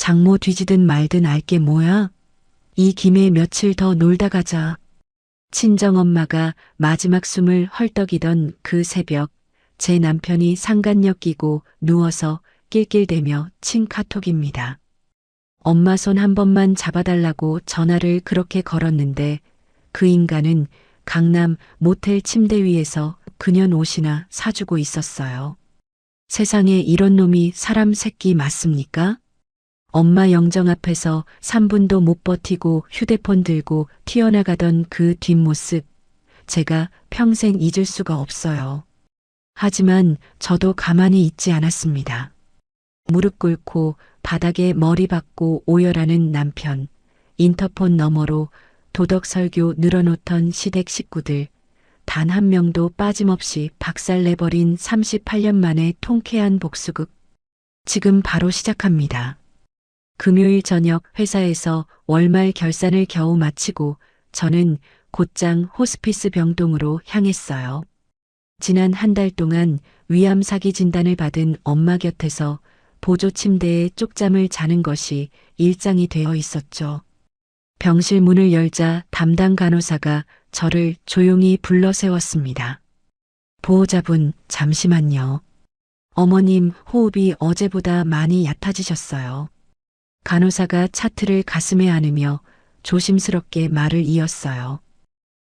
장모 뒤지든 말든 알게 뭐야? 이 김에 며칠 더 놀다 가자. 친정엄마가 마지막 숨을 헐떡이던 그 새벽, 제 남편이 상간녀 끼고 누워서 낄낄대며 친 카톡입니다. 엄마 손 한 번만 잡아달라고 전화를 그렇게 걸었는데 그 인간은 강남 모텔 침대 위에서 그년 옷이나 사주고 있었어요. 세상에 이런 놈이 사람 새끼 맞습니까? 엄마 영정 앞에서 3분도 못 버티고 휴대폰 들고 튀어나가던 그 뒷모습, 제가 평생 잊을 수가 없어요. 하지만 저도 가만히 있지 않았습니다. 무릎 꿇고 바닥에 머리 박고 오열하는 남편, 인터폰 너머로 도덕설교 늘어놓던 시댁 식구들, 단 한 명도 빠짐없이 박살내버린 38년 만의 통쾌한 복수극. 지금 바로 시작합니다. 금요일 저녁 회사에서 월말 결산을 겨우 마치고 저는 곧장 호스피스 병동으로 향했어요. 지난 한 달 동안 위암 사기 진단을 받은 엄마 곁에서 보조 침대에 쪽잠을 자는 것이 일상이 되어 있었죠. 병실 문을 열자 담당 간호사가 저를 조용히 불러 세웠습니다. 보호자분, 잠시만요. 어머님 호흡이 어제보다 많이 얕아지셨어요. 간호사가 차트를 가슴에 안으며 조심스럽게 말을 이었어요.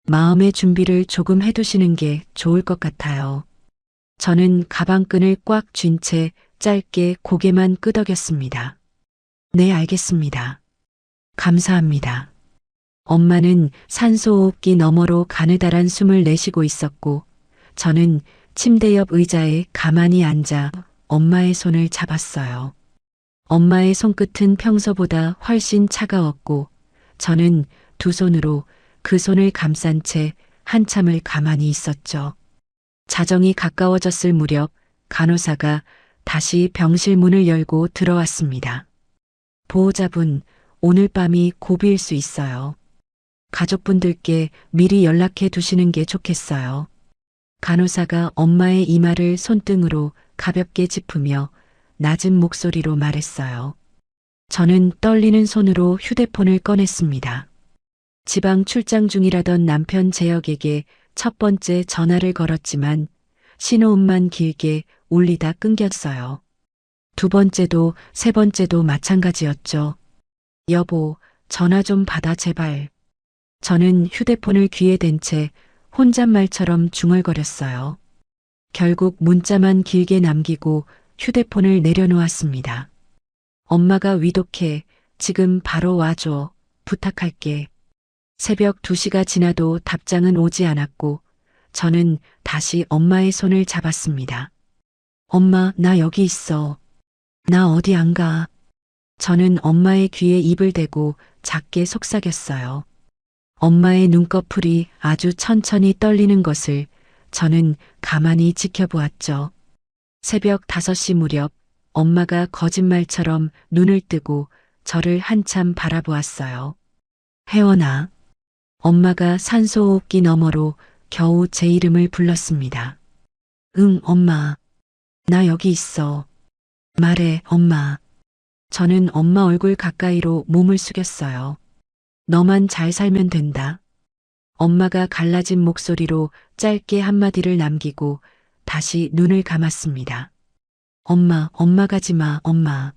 마음의 준비를 조금 해두시는 게 좋을 것 같아요. 저는 가방끈을 꽉 쥔 채 짧게 고개만 끄덕였습니다. 네, 알겠습니다. 감사합니다. 엄마는 산소호흡기 너머로 가느다란 숨을 내쉬고 있었고 저는 침대 옆 의자에 가만히 앉아 엄마의 손을 잡았어요. 엄마의 손끝은 평소보다 훨씬 차가웠고 저는 두 손으로 그 손을 감싼 채 한참을 가만히 있었죠. 자정이 가까워졌을 무렵 간호사가 다시 병실 문을 열고 들어왔습니다. 보호자분, 오늘 밤이 고비일 수 있어요. 가족분들께 미리 연락해 두시는 게 좋겠어요. 간호사가 엄마의 이마를 손등으로 가볍게 짚으며 낮은 목소리로 말했어요. 저는 떨리는 손으로 휴대폰을 꺼냈습니다. 지방 출장 중이라던 남편 재혁에게 첫 번째 전화를 걸었지만 신호음만 길게 울리다 끊겼어요. 두 번째도 세 번째도 마찬가지였죠. 여보, 전화 좀 받아 제발. 저는 휴대폰을 귀에 댄 채 혼잣말처럼 중얼거렸어요. 결국 문자만 길게 남기고 휴대폰을 내려놓았습니다. 엄마가 위독해. 지금 바로 와줘. 부탁할게. 새벽 2시가 지나도 답장은 오지 않았고 저는 다시 엄마의 손을 잡았습니다. 엄마, 나 여기 있어. 나 어디 안 가. 저는 엄마의 귀에 입을 대고 작게 속삭였어요. 엄마의 눈꺼풀이 아주 천천히 떨리는 것을 저는 가만히 지켜보았죠. 새벽 5시 무렵 엄마가 거짓말처럼 눈을 뜨고 저를 한참 바라보았어요. 혜원아. 엄마가 산소호흡기 너머로 겨우 제 이름을 불렀습니다. 응, 엄마. 나 여기 있어. 말해, 엄마. 저는 엄마 얼굴 가까이로 몸을 숙였어요. 너만 잘 살면 된다. 엄마가 갈라진 목소리로 짧게 한마디를 남기고 다시 눈을 감았습니다. 엄마 가지 마, 엄마.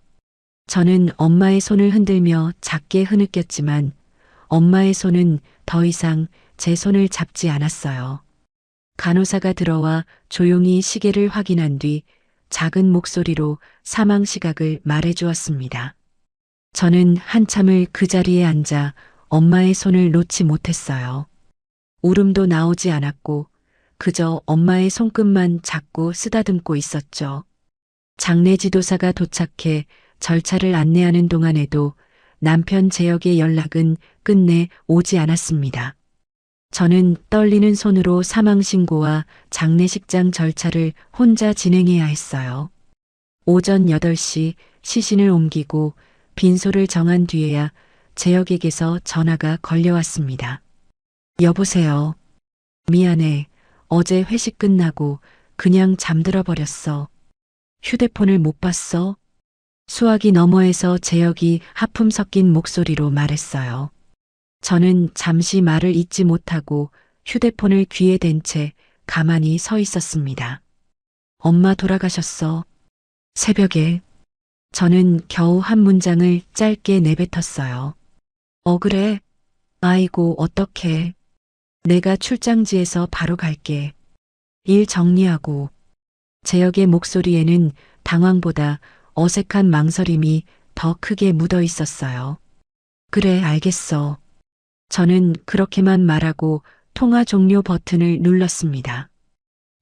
저는 엄마의 손을 흔들며 작게 흐느꼈지만 엄마의 손은 더 이상 제 손을 잡지 않았어요. 간호사가 들어와 조용히 시계를 확인한 뒤 작은 목소리로 사망 시각을 말해주었습니다. 저는 한참을 그 자리에 앉아 엄마의 손을 놓지 못했어요. 울음도 나오지 않았고 그저 엄마의 손끝만 잡고 쓰다듬고 있었죠. 장례 지도사가 도착해 절차를 안내하는 동안에도 남편 재혁의 연락은 끝내 오지 않았습니다. 저는 떨리는 손으로 사망신고와 장례식장 절차를 혼자 진행해야 했어요. 오전 8시 시신을 옮기고 빈소를 정한 뒤에야 재혁에게서 전화가 걸려왔습니다. 여보세요. 미안해. 어제 회식 끝나고 그냥 잠들어 버렸어. 휴대폰을 못 봤어? 수화기 너머에서 재혁이 하품 섞인 목소리로 말했어요. 저는 잠시 말을 잇지 못하고 휴대폰을 귀에 댄 채 가만히 서 있었습니다. 엄마 돌아가셨어. 새벽에. 저는 겨우 한 문장을 짧게 내뱉었어요. 그래? 아이고, 어떡해. 내가 출장지에서 바로 갈게. 일 정리하고. 재혁의 목소리에는 당황보다 어색한 망설임이 더 크게 묻어 있었어요. 그래, 알겠어. 저는 그렇게만 말하고 통화 종료 버튼을 눌렀습니다.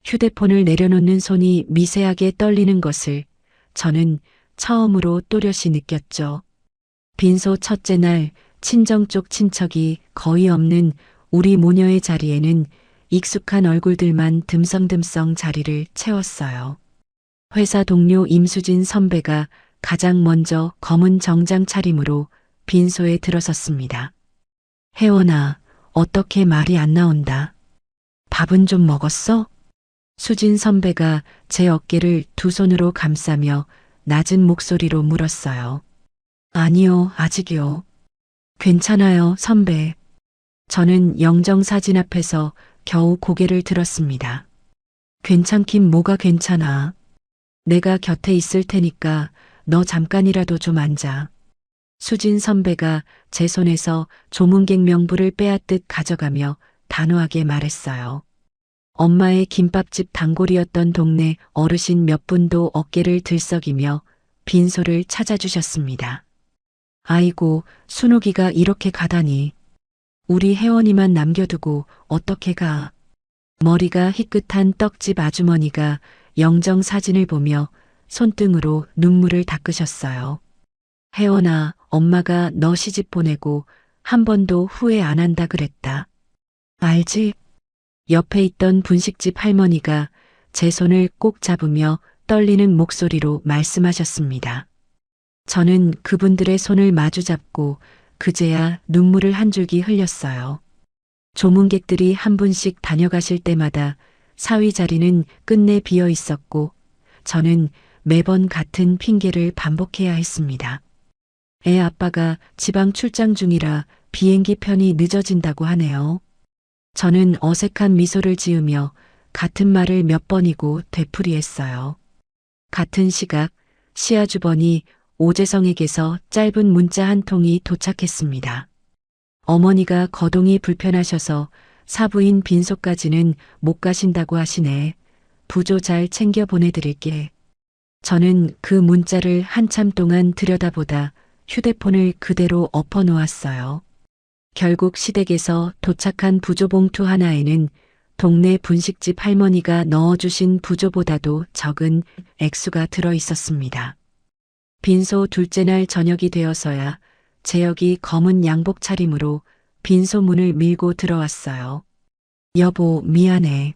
휴대폰을 내려놓는 손이 미세하게 떨리는 것을 저는 처음으로 또렷이 느꼈죠. 빈소 첫째 날 친정 쪽 친척이 거의 없는 우리 모녀의 자리에는 익숙한 얼굴들만 듬성듬성 자리를 채웠어요. 회사 동료 임수진 선배가 가장 먼저 검은 정장 차림으로 빈소에 들어섰습니다. 혜원아, 어떻게 말이 안 나온다. 밥은 좀 먹었어? 수진 선배가 제 어깨를 두 손으로 감싸며 낮은 목소리로 물었어요. 아니요, 아직이요. 괜찮아요, 선배. 저는 영정사진 앞에서 겨우 고개를 들었습니다. 괜찮긴 뭐가 괜찮아. 내가 곁에 있을 테니까 너 잠깐이라도 좀 앉아. 수진 선배가 제 손에서 조문객 명부를 빼앗듯 가져가며 단호하게 말했어요. 엄마의 김밥집 단골이었던 동네 어르신 몇 분도 어깨를 들썩이며 빈소를 찾아주셨습니다. 아이고, 순옥이가 이렇게 가다니. 우리 혜원이만 남겨두고 어떻게 가. 머리가 희끗한 떡집 아주머니가 영정 사진을 보며 손등으로 눈물을 닦으셨어요. 혜원아, 엄마가 너 시집 보내고 한 번도 후회 안 한다 그랬다. 알지? 옆에 있던 분식집 할머니가 제 손을 꼭 잡으며 떨리는 목소리로 말씀하셨습니다. 저는 그분들의 손을 마주 잡고 그제야 눈물을 한 줄기 흘렸어요. 조문객들이 한 분씩 다녀가실 때마다 사위 자리는 끝내 비어 있었고 저는 매번 같은 핑계를 반복해야 했습니다. 애 아빠가 지방 출장 중이라 비행기 편이 늦어진다고 하네요. 저는 어색한 미소를 지으며 같은 말을 몇 번이고 되풀이했어요. 같은 시각 시아주번이 오재성에게서 짧은 문자 한 통이 도착했습니다. 어머니가 거동이 불편하셔서 사부인 빈소까지는 못 가신다고 하시네. 부조 잘 챙겨 보내드릴게. 저는 그 문자를 한참 동안 들여다보다 휴대폰을 그대로 엎어놓았어요. 결국 시댁에서 도착한 부조 봉투 하나에는 동네 분식집 할머니가 넣어주신 부조보다도 적은 액수가 들어 있었습니다. 빈소 둘째 날 저녁이 되어서야 재혁이 검은 양복 차림으로 빈소 문을 밀고 들어왔어요. 여보, 미안해.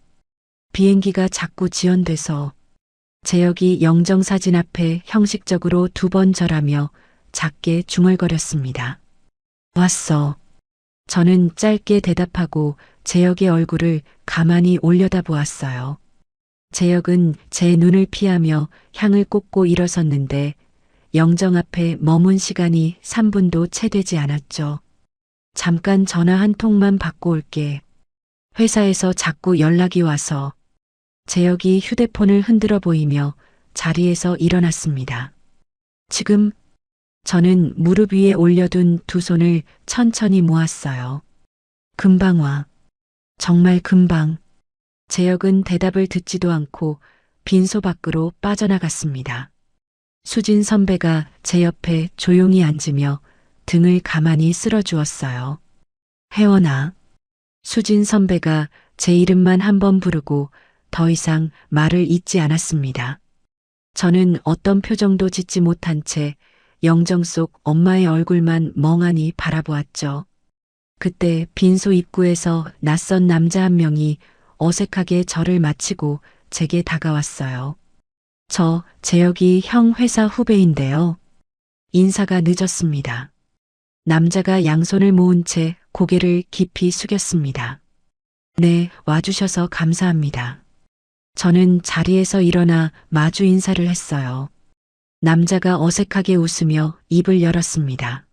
비행기가 자꾸 지연돼서. 재혁이 영정사진 앞에 형식적으로 두 번 절하며 작게 중얼거렸습니다. 왔어. 저는 짧게 대답하고 재혁의 얼굴을 가만히 올려다보았어요. 재혁은 제 눈을 피하며 향을 꽂고 일어섰는데 영정 앞에 머문 시간이 3분도 채 되지 않았죠. 잠깐 전화 한 통만 받고 올게. 회사에서 자꾸 연락이 와서. 재혁이 휴대폰을 흔들어 보이며 자리에서 일어났습니다. 지금 저는 무릎 위에 올려둔 두 손을 천천히 모았어요. 금방 와. 정말 금방. 재혁은 대답을 듣지도 않고 빈소 밖으로 빠져나갔습니다. 수진 선배가 제 옆에 조용히 앉으며 등을 가만히 쓸어주었어요. 혜원아. 수진 선배가 제 이름만 한 번 부르고 더 이상 말을 잇지 않았습니다. 저는 어떤 표정도 짓지 못한 채 영정 속 엄마의 얼굴만 멍하니 바라보았죠. 그때 빈소 입구에서 낯선 남자 한 명이 어색하게 저를 마치고 제게 다가왔어요. 저 재혁이 형 회사 후배인데요. 인사가 늦었습니다. 남자가 양손을 모은 채 고개를 깊이 숙였습니다. 네, 와주셔서 감사합니다. 저는 자리에서 일어나 마주 인사를 했어요. 남자가 어색하게 웃으며 입을 열었습니다.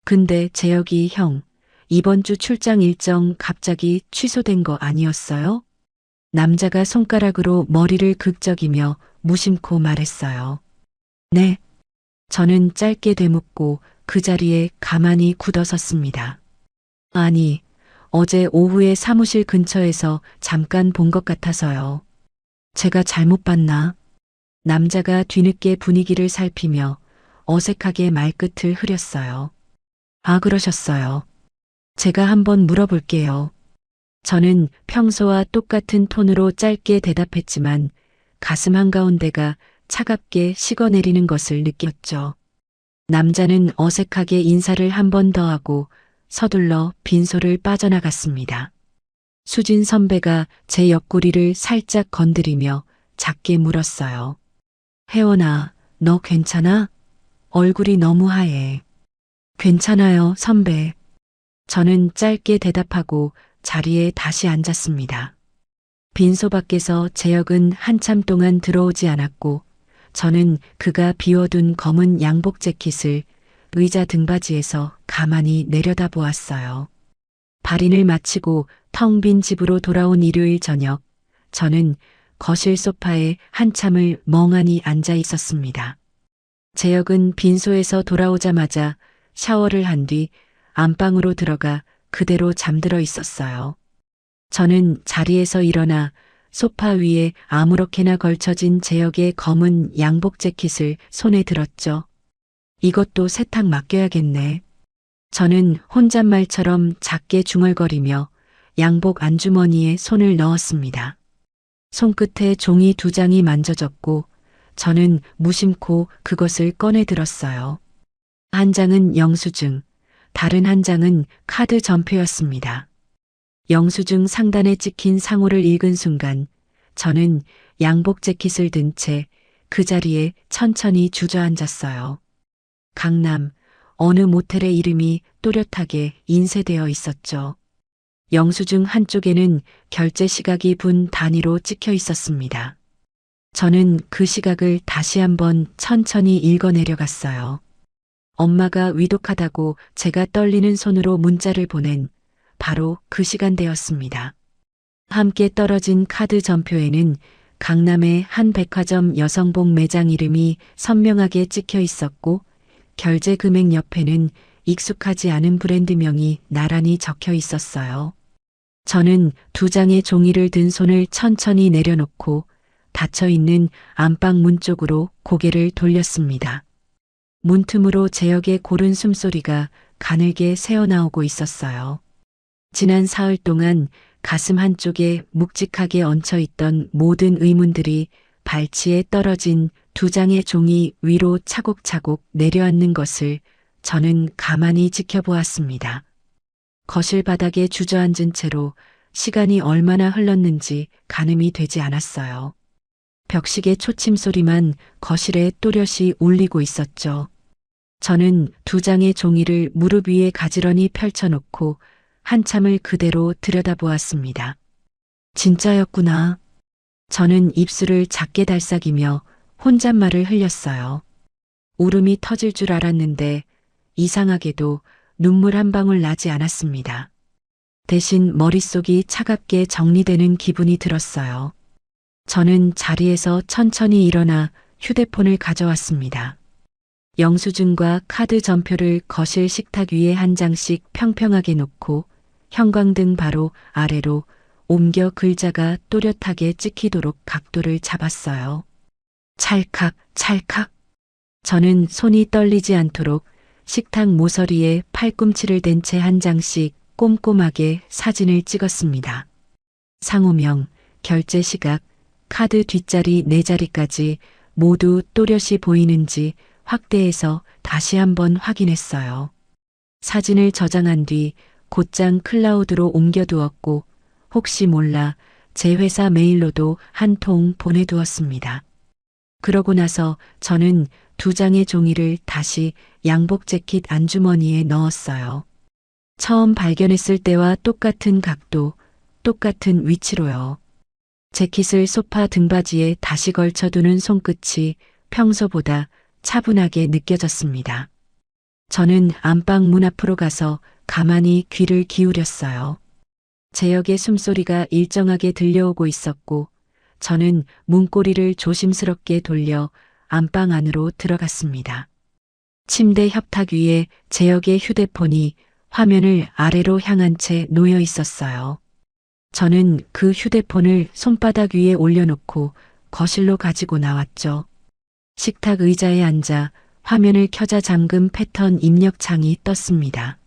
근데 재혁이 형, 이번 주 출장 일정 갑자기 취소된 거 아니었어요? 남자가 손가락으로 머리를 극적이며 무심코 말했어요. 네. 저는 짧게 되묻고 그 자리에 가만히 굳어섰습니다. 아니, 어제 오후에 사무실 근처에서 잠깐 본 것 같아서요. 제가 잘못 봤나? 남자가 뒤늦게 분위기를 살피며 어색하게 말끝을 흐렸어요. 아, 그러셨어요. 제가 한번 물어볼게요. 저는 평소와 똑같은 톤으로 짧게 대답했지만 가슴 한가운데가 차갑게 식어내리는 것을 느꼈죠. 남자는 어색하게 인사를 한 번 더 하고 서둘러 빈소를 빠져나갔습니다. 수진 선배가 제 옆구리를 살짝 건드리며 작게 물었어요. 혜원아, 너 괜찮아? 얼굴이 너무 하얘. 괜찮아요, 선배. 저는 짧게 대답하고 자리에 다시 앉았습니다. 빈소 밖에서 재혁은 한참 동안 들어오지 않았고 저는 그가 비워둔 검은 양복 재킷을 의자 등받이에서 가만히 내려다보았어요. 발인을 마치고 텅 빈 집으로 돌아온 일요일 저녁, 저는 거실 소파에 한참을 멍하니 앉아 있었습니다. 재혁은 빈소에서 돌아오자마자 샤워를 한 뒤 안방으로 들어가 그대로 잠들어 있었어요. 저는 자리에서 일어나 소파 위에 아무렇게나 걸쳐진 재혁의 검은 양복 재킷을 손에 들었죠. 이것도 세탁 맡겨야겠네. 저는 혼잣말처럼 작게 중얼거리며 양복 안주머니에 손을 넣었습니다. 손끝에 종이 2장이 만져졌고 저는 무심코 그것을 꺼내 들었어요. 한 장은 영수증, 다른 한 장은 카드 전표였습니다. 영수증 상단에 찍힌 상호를 읽은 순간 저는 양복 재킷을 든 채 그 자리에 천천히 주저앉았어요. 강남, 어느 모텔의 이름이 또렷하게 인쇄되어 있었죠. 영수증 한쪽에는 결제 시각이 분 단위로 찍혀 있었습니다. 저는 그 시각을 다시 한번 천천히 읽어 내려갔어요. 엄마가 위독하다고 제가 떨리는 손으로 문자를 보낸 바로 그 시간대였습니다. 함께 떨어진 카드 전표에는 강남의 한 백화점 여성복 매장 이름이 선명하게 찍혀 있었고 결제 금액 옆에는 익숙하지 않은 브랜드명이 나란히 적혀 있었어요. 저는 2장의 종이를 든 손을 천천히 내려놓고 닫혀있는 안방 문 쪽으로 고개를 돌렸습니다. 문틈으로 재혁의 고른 숨소리가 가늘게 새어나오고 있었어요. 지난 사흘 동안 가슴 한쪽에 묵직하게 얹혀있던 모든 의문들이 발치에 떨어진 2장의 종이 위로 차곡차곡 내려앉는 것을 저는 가만히 지켜보았습니다. 거실 바닥에 주저앉은 채로 시간이 얼마나 흘렀는지 가늠이 되지 않았어요. 벽시계 초침 소리만 거실에 또렷이 울리고 있었죠. 저는 2장의 종이를 무릎 위에 가지런히 펼쳐놓고 한참을 그대로 들여다보았습니다. 진짜였구나. 저는 입술을 작게 달싹이며 혼잣말을 흘렸어요. 울음이 터질 줄 알았는데 이상하게도 눈물 한 방울 나지 않았습니다. 대신 머릿속이 차갑게 정리되는 기분이 들었어요. 저는 자리에서 천천히 일어나 휴대폰을 가져왔습니다. 영수증과 카드 전표를 거실 식탁 위에 한 장씩 평평하게 놓고 형광등 바로 아래로 옮겨 글자가 또렷하게 찍히도록 각도를 잡았어요. 찰칵, 찰칵. 저는 손이 떨리지 않도록 식탁 모서리에 팔꿈치를 댄 채 한 장씩 꼼꼼하게 사진을 찍었습니다. 상호명, 결제 시각, 카드 뒷자리 4자리까지 모두 또렷이 보이는지 확대해서 다시 한번 확인했어요. 사진을 저장한 뒤 곧장 클라우드로 옮겨두었고 혹시 몰라 제 회사 메일로도 한 통 보내두었습니다. 그러고 나서 저는 2장의 종이를 다시 양복 재킷 안주머니에 넣었어요. 처음 발견했을 때와 똑같은 각도, 똑같은 위치로요. 재킷을 소파 등받이에 다시 걸쳐두는 손끝이 평소보다 차분하게 느껴졌습니다. 저는 안방 문 앞으로 가서 가만히 귀를 기울였어요. 재혁의 숨소리가 일정하게 들려오고 있었고, 저는 문고리를 조심스럽게 돌려 안방 안으로 들어갔습니다. 침대 협탁 위에 재혁의 휴대폰이 화면을 아래로 향한 채 놓여 있었어요. 저는 그 휴대폰을 손바닥 위에 올려놓고 거실로 가지고 나왔죠. 식탁 의자에 앉아 화면을 켜자 잠금 패턴 입력창이 떴습니다.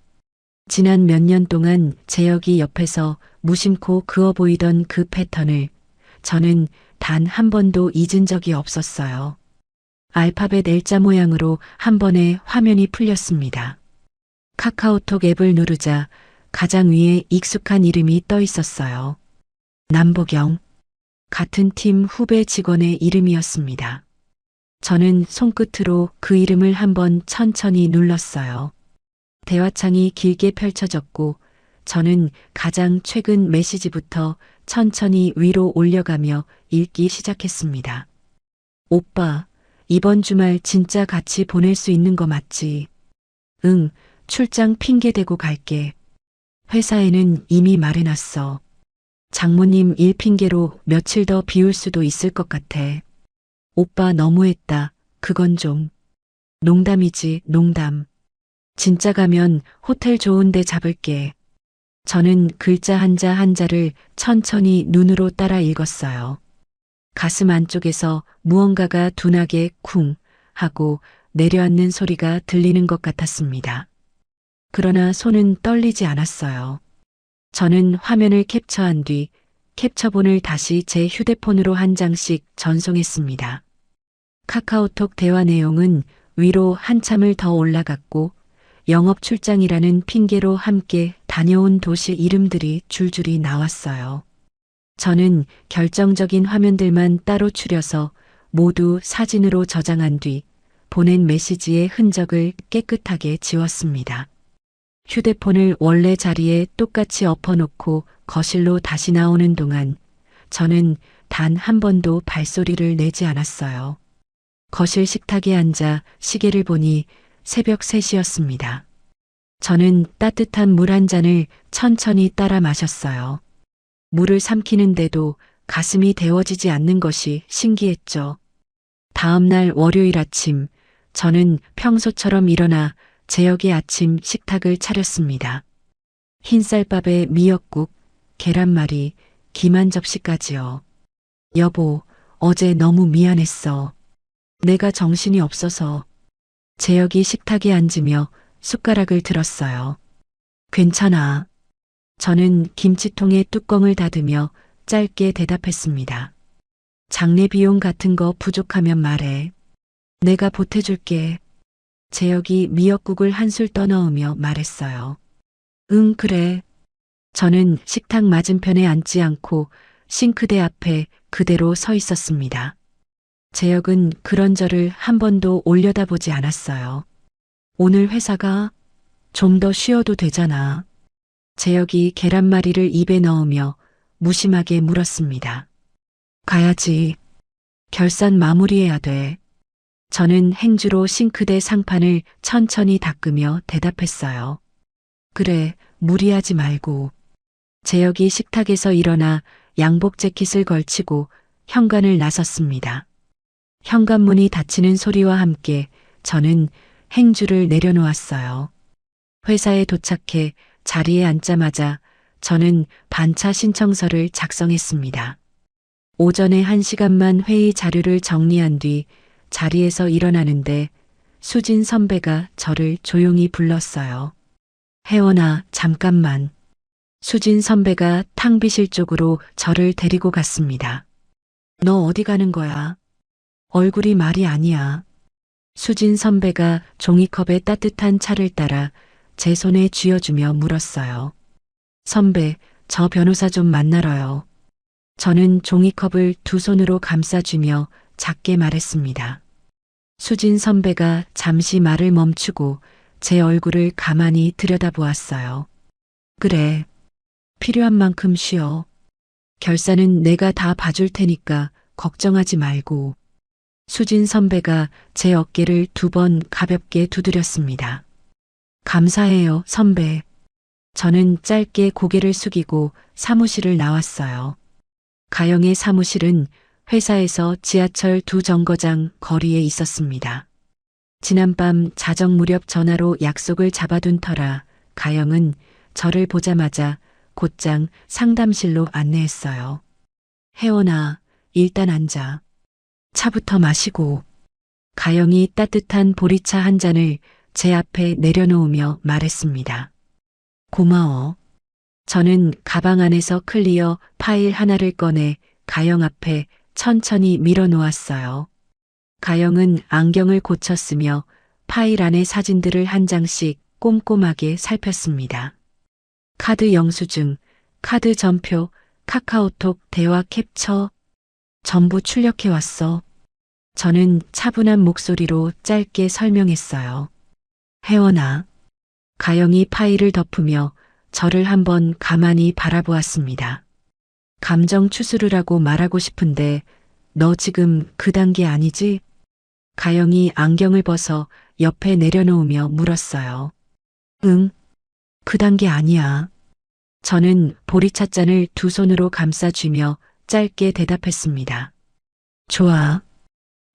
지난 몇 년 동안 재혁이 옆에서 무심코 그어 보이던 그 패턴을 저는 단 한 번도 잊은 적이 없었어요. 알파벳 L자 모양으로 한 번에 화면이 풀렸습니다. 카카오톡 앱을 누르자 가장 위에 익숙한 이름이 떠 있었어요. 남보경. 같은 팀 후배 직원의 이름이었습니다. 저는 손끝으로 그 이름을 한번 천천히 눌렀어요. 대화창이 길게 펼쳐졌고 저는 가장 최근 메시지부터 천천히 위로 올려가며 읽기 시작했습니다. 오빠, 이번 주말 진짜 같이 보낼 수 있는 거 맞지? 응, 출장 핑계 대고 갈게. 회사에는 이미 말해놨어. 장모님 일 핑계로 며칠 더 비울 수도 있을 것 같아. 오빠 너무했다. 그건 좀. 농담이지, 농담. 진짜 가면 호텔 좋은 데 잡을게. 저는 글자 한자 한자를 천천히 눈으로 따라 읽었어요. 가슴 안쪽에서 무언가가 둔하게 쿵 하고 내려앉는 소리가 들리는 것 같았습니다. 그러나 손은 떨리지 않았어요. 저는 화면을 캡처한 뒤 캡처본을 다시 제 휴대폰으로 한 장씩 전송했습니다. 카카오톡 대화 내용은 위로 한참을 더 올라갔고 영업 출장이라는 핑계로 함께 다녀온 도시 이름들이 줄줄이 나왔어요. 저는 결정적인 화면들만 따로 추려서 모두 사진으로 저장한 뒤 보낸 메시지의 흔적을 깨끗하게 지웠습니다. 휴대폰을 원래 자리에 똑같이 엎어놓고 거실로 다시 나오는 동안 저는 단 한 번도 발소리를 내지 않았어요. 거실 식탁에 앉아 시계를 보니 새벽 3시였습니다. 저는 따뜻한 물 한 잔을 천천히 따라 마셨어요. 물을 삼키는데도 가슴이 데워지지 않는 것이 신기했죠. 다음 날 월요일 아침, 저는 평소처럼 일어나 재혁의 아침 식탁을 차렸습니다. 흰쌀밥에 미역국, 계란말이, 김 한 접시까지요. 여보, 어제 너무 미안했어. 내가 정신이 없어서. 재혁이 식탁에 앉으며 숟가락을 들었어요. 괜찮아. 저는 김치통의 뚜껑을 닫으며 짧게 대답했습니다. 장례 비용 같은 거 부족하면 말해. 내가 보태줄게. 재혁이 미역국을 한술 떠넣으며 말했어요. 응, 그래. 저는 식탁 맞은편에 앉지 않고 싱크대 앞에 그대로 서 있었습니다. 재혁은 그런 저를 한 번도 올려다보지 않았어요. 오늘 회사가 좀 더 쉬어도 되잖아. 재혁이 계란말이를 입에 넣으며 무심하게 물었습니다. 가야지. 결산 마무리해야 돼. 저는 행주로 싱크대 상판을 천천히 닦으며 대답했어요. 그래, 무리하지 말고. 재혁이 식탁에서 일어나 양복 재킷을 걸치고 현관을 나섰습니다. 현관문이 닫히는 소리와 함께 저는 행주를 내려놓았어요. 회사에 도착해 자리에 앉자마자 저는 반차 신청서를 작성했습니다. 오전에 1시간만 회의 자료를 정리한 뒤 자리에서 일어나는데 수진 선배가 저를 조용히 불렀어요. 혜원아, 잠깐만. 수진 선배가 탕비실 쪽으로 저를 데리고 갔습니다. 너 어디 가는 거야? 얼굴이 말이 아니야. 수진 선배가 종이컵에 따뜻한 차를 따라 제 손에 쥐어주며 물었어요. 선배, 저 변호사 좀 만나러요. 저는 종이컵을 두 손으로 감싸주며 작게 말했습니다. 수진 선배가 잠시 말을 멈추고 제 얼굴을 가만히 들여다보았어요. 그래. 필요한 만큼 쉬어. 결산은 내가 다 봐줄 테니까 걱정하지 말고. 수진 선배가 제 어깨를 2번 가볍게 두드렸습니다. 감사해요, 선배. 저는 짧게 고개를 숙이고 사무실을 나왔어요. 가영의 사무실은 회사에서 지하철 2정거장 거리에 있었습니다. 지난밤 자정 무렵 전화로 약속을 잡아둔 터라 가영은 저를 보자마자 곧장 상담실로 안내했어요. 혜원아, 일단 앉아. 차부터 마시고. 가영이 따뜻한 보리차 한 잔을 제 앞에 내려놓으며 말했습니다. 고마워. 저는 가방 안에서 클리어 파일 하나를 꺼내 가영 앞에 천천히 밀어놓았어요. 가영은 안경을 고쳤으며 파일 안의 사진들을 한 장씩 꼼꼼하게 살폈습니다. 카드 영수증, 카드 전표, 카카오톡 대화 캡처, 전부 출력해왔어. 저는 차분한 목소리로 짧게 설명했어요. 혜원아. 가영이 파일을 덮으며 저를 한번 가만히 바라보았습니다. 감정 추스르라고 말하고 싶은데 너 지금 그 단계 아니지? 가영이 안경을 벗어 옆에 내려놓으며 물었어요. 응, 그 단계 아니야. 저는 보리차 잔을 2손으로 감싸쥐며 짧게 대답했습니다. 좋아.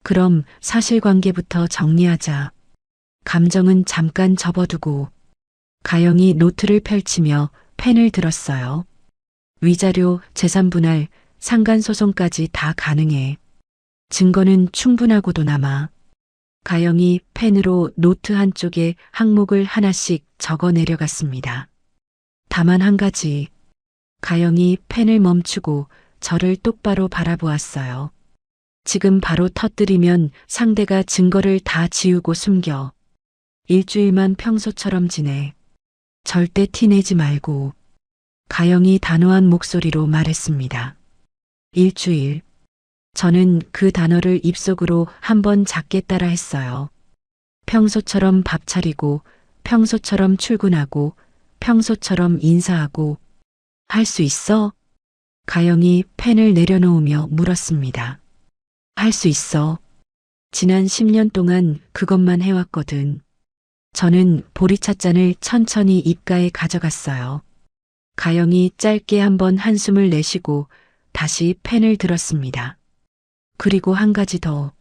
그럼 사실관계부터 정리하자. 감정은 잠깐 접어두고. 가영이 노트를 펼치며 펜을 들었어요. 위자료, 재산분할, 상간소송까지 다 가능해. 증거는 충분하고도 남아. 가영이 펜으로 노트 한쪽에 항목을 하나씩 적어 내려갔습니다. 다만 한 가지. 가영이 펜을 멈추고 저를 똑바로 바라보았어요. 지금 바로 터뜨리면 상대가 증거를 다 지우고 숨겨. 일주일만 평소처럼 지내. 절대 티내지 말고. 가영이 단호한 목소리로 말했습니다. 일주일. 저는 그 단어를 입속으로 한번 작게 따라 했어요. 평소처럼 밥 차리고, 평소처럼 출근하고, 평소처럼 인사하고. 할 수 있어? 가영이 펜을 내려놓으며 물었습니다. 할 수 있어. 지난 10년 동안 그것만 해왔거든. 저는 보리차 잔을 천천히 입가에 가져갔어요. 가영이 짧게 한번 한숨을 내쉬고 다시 펜을 들었습니다. 그리고 한 가지 더.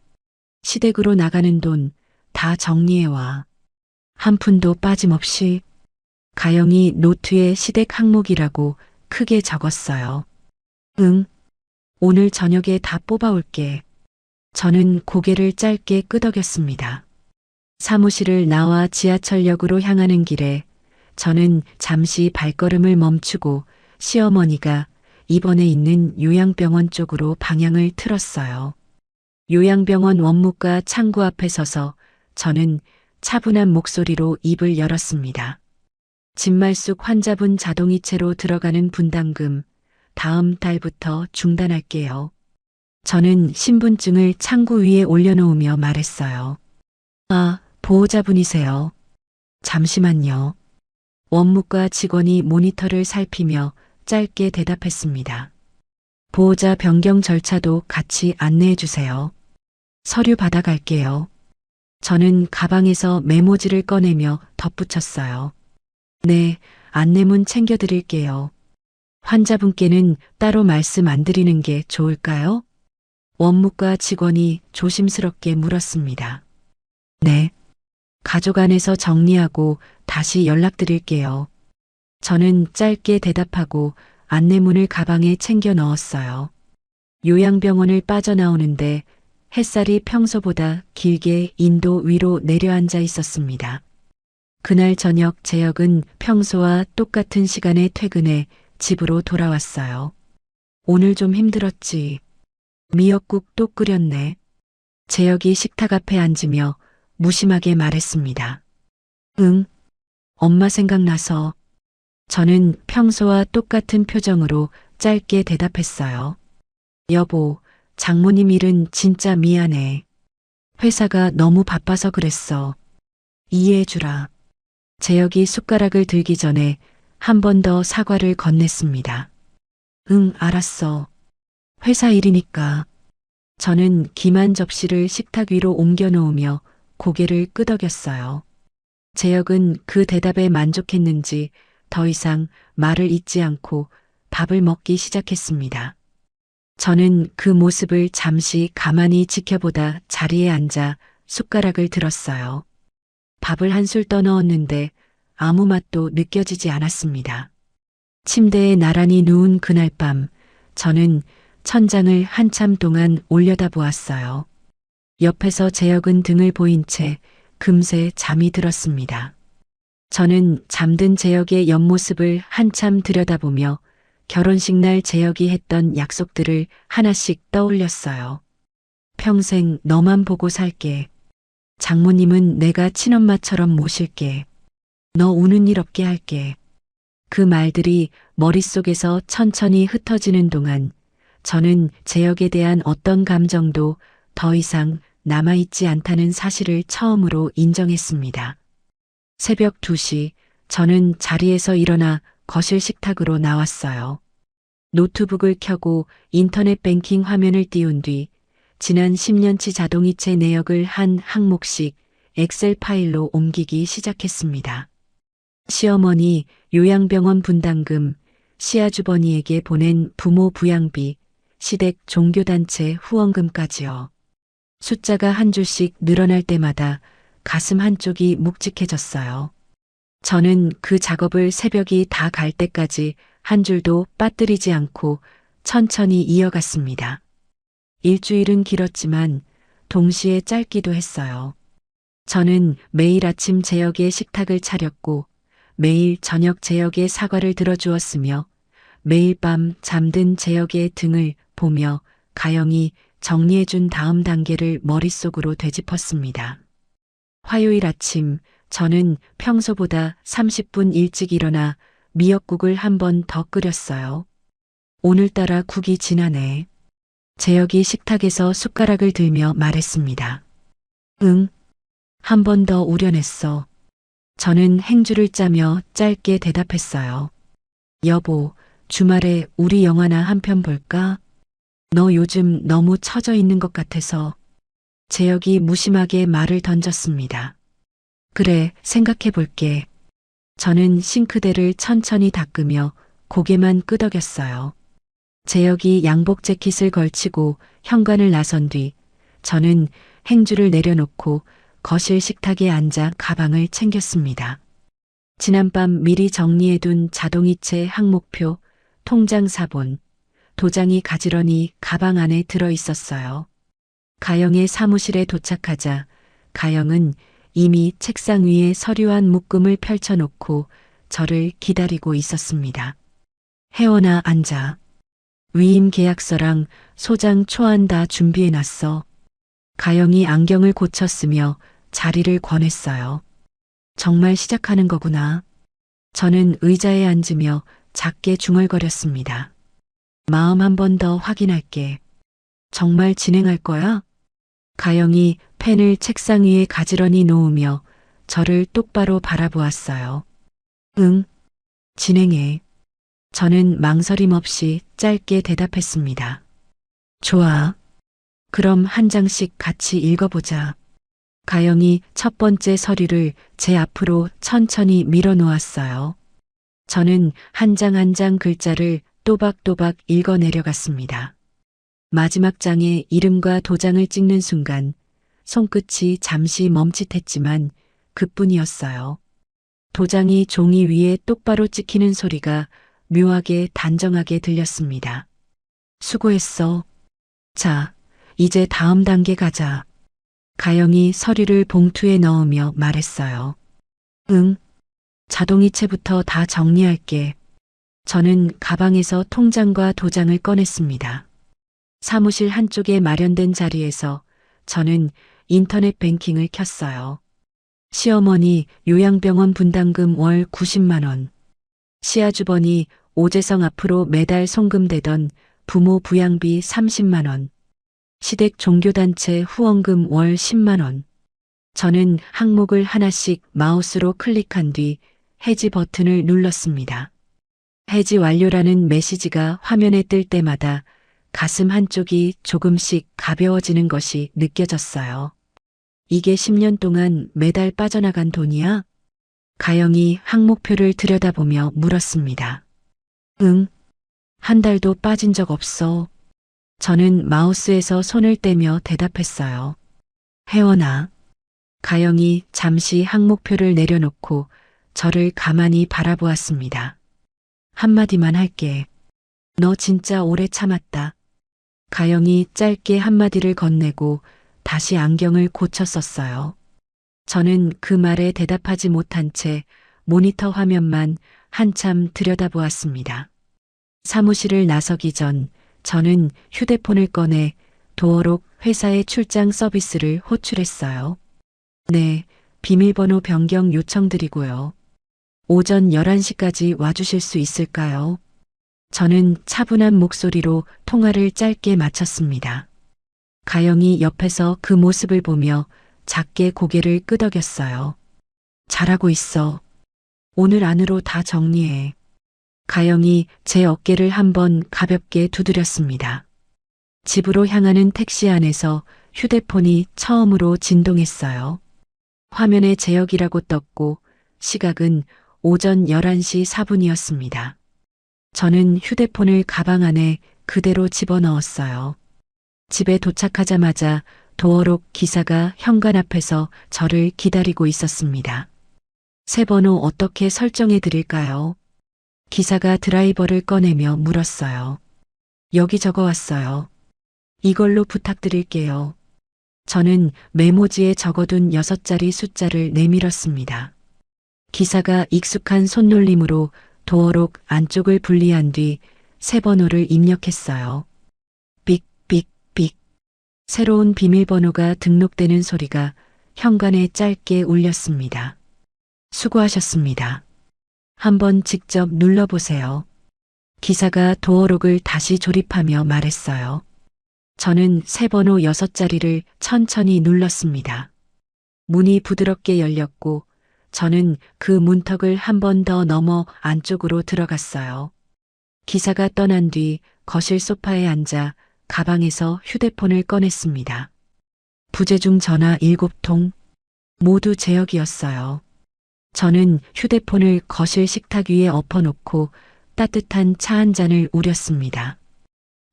시댁으로 나가는 돈 다 정리해와. 한 푼도 빠짐없이. 가영이 노트에 시댁 항목이라고 크게 적었어요. 응. 오늘 저녁에 다 뽑아올게. 저는 고개를 짧게 끄덕였습니다. 사무실을 나와 지하철역으로 향하는 길에 저는 잠시 발걸음을 멈추고 시어머니가 입원해 있는 요양병원 쪽으로 방향을 틀었어요. 요양병원 원무과 창구 앞에 서서 저는 차분한 목소리로 입을 열었습니다. 진말숙 환자분 자동이체로 들어가는 분담금 다음 달부터 중단할게요. 저는 신분증을 창구 위에 올려놓으며 말했어요. 아, 보호자분이세요. 잠시만요. 원무과 직원이 모니터를 살피며 짧게 대답했습니다. 보호자 변경 절차도 같이 안내해 주세요. 서류 받아갈게요. 저는 가방에서 메모지를 꺼내며 덧붙였어요. 네, 안내문 챙겨드릴게요. 환자분께는 따로 말씀 안 드리는 게 좋을까요? 원무과 직원이 조심스럽게 물었습니다. 네. 가족 안에서 정리하고 다시 연락드릴게요. 저는 짧게 대답하고 안내문을 가방에 챙겨 넣었어요. 요양병원을 빠져나오는데 햇살이 평소보다 길게 인도 위로 내려앉아 있었습니다. 그날 저녁 재혁은 평소와 똑같은 시간에 퇴근해 집으로 돌아왔어요. 오늘 좀 힘들었지. 미역국 또 끓였네. 재혁이 식탁 앞에 앉으며 무심하게 말했습니다. 응, 엄마 생각나서. 저는 평소와 똑같은 표정으로 짧게 대답했어요. 여보, 장모님 일은 진짜 미안해. 회사가 너무 바빠서 그랬어. 이해해주라. 재혁이 숟가락을 들기 전에 한 번 더 사과를 건넸습니다. 응, 알았어. 회사 일이니까. 저는 기만 접시를 식탁 위로 옮겨 놓으며 고개를 끄덕였어요. 재혁은 그 대답에 만족했는지 더 이상 말을 잇지 않고 밥을 먹기 시작했습니다. 저는 그 모습을 잠시 가만히 지켜보다 자리에 앉아 숟가락을 들었어요. 밥을 한 술 떠넣었는데 아무 맛도 느껴지지 않았습니다. 침대에 나란히 누운 그날 밤, 저는 천장을 한참 동안 올려다보았어요. 옆에서 재혁은 등을 보인 채 금세 잠이 들었습니다. 저는 잠든 재혁의 옆모습을 한참 들여다보며 결혼식 날 재혁이 했던 약속들을 하나씩 떠올렸어요. 평생 너만 보고 살게. 장모님은 내가 친엄마처럼 모실게. 너 우는 일 없게 할게. 그 말들이 머릿속에서 천천히 흩어지는 동안 저는 재혁에 대한 어떤 감정도 더 이상 남아있지 않다는 사실을 처음으로 인정했습니다. 새벽 2시, 저는 자리에서 일어나 거실 식탁으로 나왔어요. 노트북을 켜고 인터넷 뱅킹 화면을 띄운 뒤 지난 10년치 자동이체 내역을 한 항목씩 엑셀 파일로 옮기기 시작했습니다. 시어머니 요양병원 분담금, 시아주버니에게 보낸 부모 부양비, 시댁 종교단체 후원금까지요. 숫자가 한 줄씩 늘어날 때마다 가슴 한쪽이 묵직해졌어요. 저는 그 작업을 새벽이 다 갈 때까지 한 줄도 빠뜨리지 않고 천천히 이어갔습니다. 일주일은 길었지만 동시에 짧기도 했어요. 저는 매일 아침 재혁의 식탁을 차렸고 매일 저녁 재혁의 사과를 들어주었으며 매일 밤 잠든 재혁의 등을 보며 가영이 정리해준 다음 단계를 머릿속으로 되짚었습니다. 화요일 아침 저는 평소보다 30분 일찍 일어나 미역국을 한 번 더 끓였어요. 오늘따라 국이 진하네. 재혁이 식탁에서 숟가락을 들며 말했습니다. 응, 한 번 더 우려냈어. 저는 행주를 짜며 짧게 대답했어요. 여보, 주말에 우리 영화나 한 편 볼까? 너 요즘 너무 처져 있는 것 같아서. 재혁이 무심하게 말을 던졌습니다. 그래, 생각해 볼게. 저는 싱크대를 천천히 닦으며 고개만 끄덕였어요. 재혁이 양복 재킷을 걸치고 현관을 나선 뒤 저는 행주를 내려놓고 거실 식탁에 앉아 가방을 챙겼습니다. 지난밤 미리 정리해둔 자동이체 항목표, 통장 사본, 도장이 가지런히 가방 안에 들어 있었어요. 가영의 사무실에 도착하자 가영은 이미 책상 위에 서류 한 묶음을 펼쳐놓고 저를 기다리고 있었습니다. 혜원아, 앉아. 위임 계약서랑 소장 초안 다 준비해놨어. 가영이 안경을 고쳤으며 자리를 권했어요. 정말 시작하는 거구나. 저는 의자에 앉으며 작게 중얼거렸습니다. 마음 한 번 더 확인할게. 정말 진행할 거야? 가영이 펜을 책상 위에 가지런히 놓으며 저를 똑바로 바라보았어요. 응, 진행해. 저는 망설임 없이 짧게 대답했습니다. 좋아. 그럼 한 장씩 같이 읽어보자. 가영이 첫 번째 서류를 제 앞으로 천천히 밀어놓았어요. 저는 한 장 한 장 글자를 또박또박 읽어 내려갔습니다. 마지막 장에 이름과 도장을 찍는 순간 손끝이 잠시 멈칫했지만 그뿐이었어요. 도장이 종이 위에 똑바로 찍히는 소리가 묘하게 단정하게 들렸습니다. 수고했어. 자, 이제 다음 단계 가자. 가영이 서류를 봉투에 넣으며 말했어요. 응, 자동이체부터 다 정리할게. 저는 가방에서 통장과 도장을 꺼냈습니다. 사무실 한쪽에 마련된 자리에서 저는 인터넷 뱅킹을 켰어요. 시어머니 요양병원 분담금 월 90만 원. 시아주버니 오재성 앞으로 매달 송금되던 부모 부양비 30만 원. 시댁 종교단체 후원금 월 10만 원. 저는 항목을 하나씩 마우스로 클릭한 뒤 해지 버튼을 눌렀습니다. 해지 완료라는 메시지가 화면에 뜰 때마다 가슴 한쪽이 조금씩 가벼워지는 것이 느껴졌어요. 이게 10년 동안 매달 빠져나간 돈이야? 가영이 항목표를 들여다보며 물었습니다. 응, 한 달도 빠진 적 없어. 저는 마우스에서 손을 떼며 대답했어요. 혜원아. 가영이 잠시 항목표를 내려놓고 저를 가만히 바라보았습니다. 한마디만 할게. 너 진짜 오래 참았다. 가영이 짧게 한마디를 건네고 다시 안경을 고쳐 썼어요. 저는 그 말에 대답하지 못한 채 모니터 화면만 한참 들여다보았습니다. 사무실을 나서기 전 저는 휴대폰을 꺼내 도어록 회사의 출장 서비스를 호출했어요. 네, 비밀번호 변경 요청드리고요. 오전 11시까지 와주실 수 있을까요? 저는 차분한 목소리로 통화를 짧게 마쳤습니다. 가영이 옆에서 그 모습을 보며 작게 고개를 끄덕였어요. 잘하고 있어. 오늘 안으로 다 정리해. 가영이 제 어깨를 한번 가볍게 두드렸습니다. 집으로 향하는 택시 안에서 휴대폰이 처음으로 진동했어요. 화면에 제역이라고 떴고 시각은 오전 11시 4분이었습니다. 저는 휴대폰을 가방 안에 그대로 집어넣었어요. 집에 도착하자마자 도어록 기사가 현관 앞에서 저를 기다리고 있었습니다. 새 번호 어떻게 설정해 드릴까요? 기사가 드라이버를 꺼내며 물었어요. 여기 적어왔어요. 이걸로 부탁드릴게요. 저는 메모지에 적어둔 6자리 숫자를 내밀었습니다. 기사가 익숙한 손놀림으로 도어록 안쪽을 분리한 뒤 새 번호를 입력했어요. 삑삑삑. 새로운 비밀번호가 등록되는 소리가 현관에 짧게 울렸습니다. 수고하셨습니다. 한번 직접 눌러보세요. 기사가 도어록을 다시 조립하며 말했어요. 저는 새 번호 6자리를 천천히 눌렀습니다. 문이 부드럽게 열렸고 저는 그 문턱을 한 번 더 넘어 안쪽으로 들어갔어요. 기사가 떠난 뒤 거실 소파에 앉아 가방에서 휴대폰을 꺼냈습니다. 부재중 전화 7통, 모두 제역이었어요. 저는 휴대폰을 거실 식탁 위에 엎어놓고 따뜻한 차 한 잔을 우렸습니다.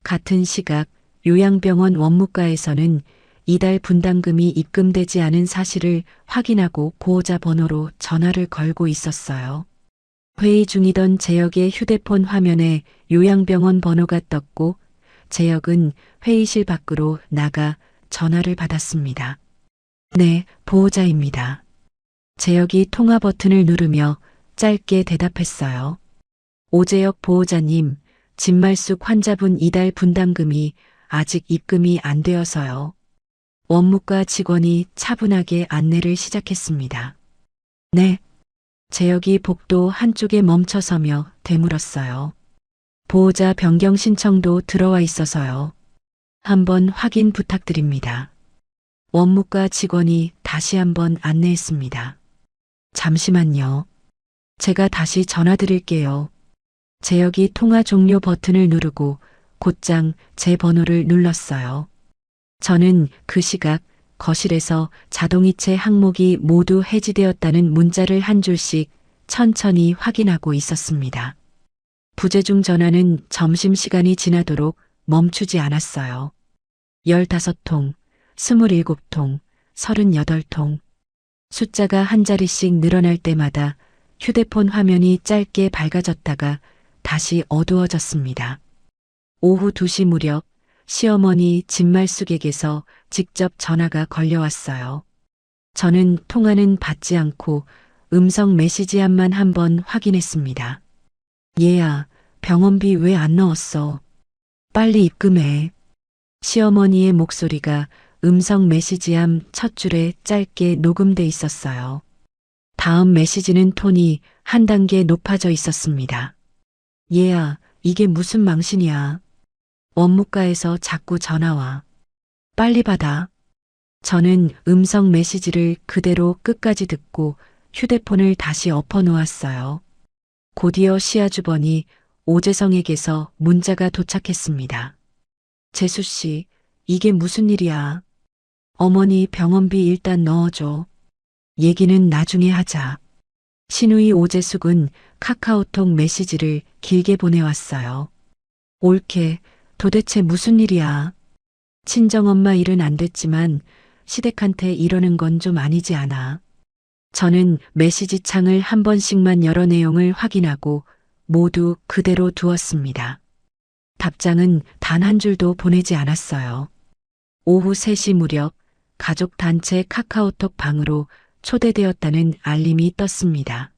같은 시각 요양병원 원무과에서는 이달 분담금이 입금되지 않은 사실을 확인하고 보호자 번호로 전화를 걸고 있었어요. 회의 중이던 재혁의 휴대폰 화면에 요양병원 번호가 떴고 재혁은 회의실 밖으로 나가 전화를 받았습니다. 네, 보호자입니다. 재혁이 통화 버튼을 누르며 짧게 대답했어요. 오재혁 보호자님, 진말숙 환자분 이달 분담금이 아직 입금이 안 되어서요. 원무과 직원이 차분하게 안내를 시작했습니다. 네. 재혁이 복도 한쪽에 멈춰서며 되물었어요. 보호자 변경 신청도 들어와 있어서요. 한번 확인 부탁드립니다. 원무과 직원이 다시 한번 안내했습니다. 잠시만요. 제가 다시 전화 드릴게요. 재혁이 통화 종료 버튼을 누르고 곧장 제 번호를 눌렀어요. 저는 그 시각 거실에서 자동이체 항목이 모두 해지되었다는 문자를 한 줄씩 천천히 확인하고 있었습니다. 부재중 전화는 점심시간이 지나도록 멈추지 않았어요. 15통, 27통, 38통. 숫자가 한 자리씩 늘어날 때마다 휴대폰 화면이 짧게 밝아졌다가 다시 어두워졌습니다. 오후 2시 무렵 시어머니 진말숙에게서 직접 전화가 걸려왔어요. 저는 통화는 받지 않고 음성 메시지함만 한번 확인했습니다. 얘야, 병원비 왜 안 넣었어? 빨리 입금해. 시어머니의 목소리가 음성 메시지함 첫 줄에 짧게 녹음돼 있었어요. 다음 메시지는 톤이 한 단계 높아져 있었습니다. 얘야, 이게 무슨 망신이야. 원무과에서 자꾸 전화와. 빨리 받아. 저는 음성 메시지를 그대로 끝까지 듣고 휴대폰을 다시 엎어놓았어요. 곧이어 시아주번이 오재성에게서 문자가 도착했습니다. 재수 씨, 이게 무슨 일이야? 어머니 병원비 일단 넣어줘. 얘기는 나중에 하자. 신우이 오재숙은 카카오톡 메시지를 길게 보내왔어요. 옳게, 도대체 무슨 일이야? 친정엄마 일은 안 됐지만 시댁한테 이러는 건 좀 아니지 않아. 저는 메시지 창을 한 번씩만 여러 내용을 확인하고 모두 그대로 두었습니다. 답장은 단 한 줄도 보내지 않았어요. 오후 3시 무렵 가족 단체 카카오톡 방으로 초대되었다는 알림이 떴습니다.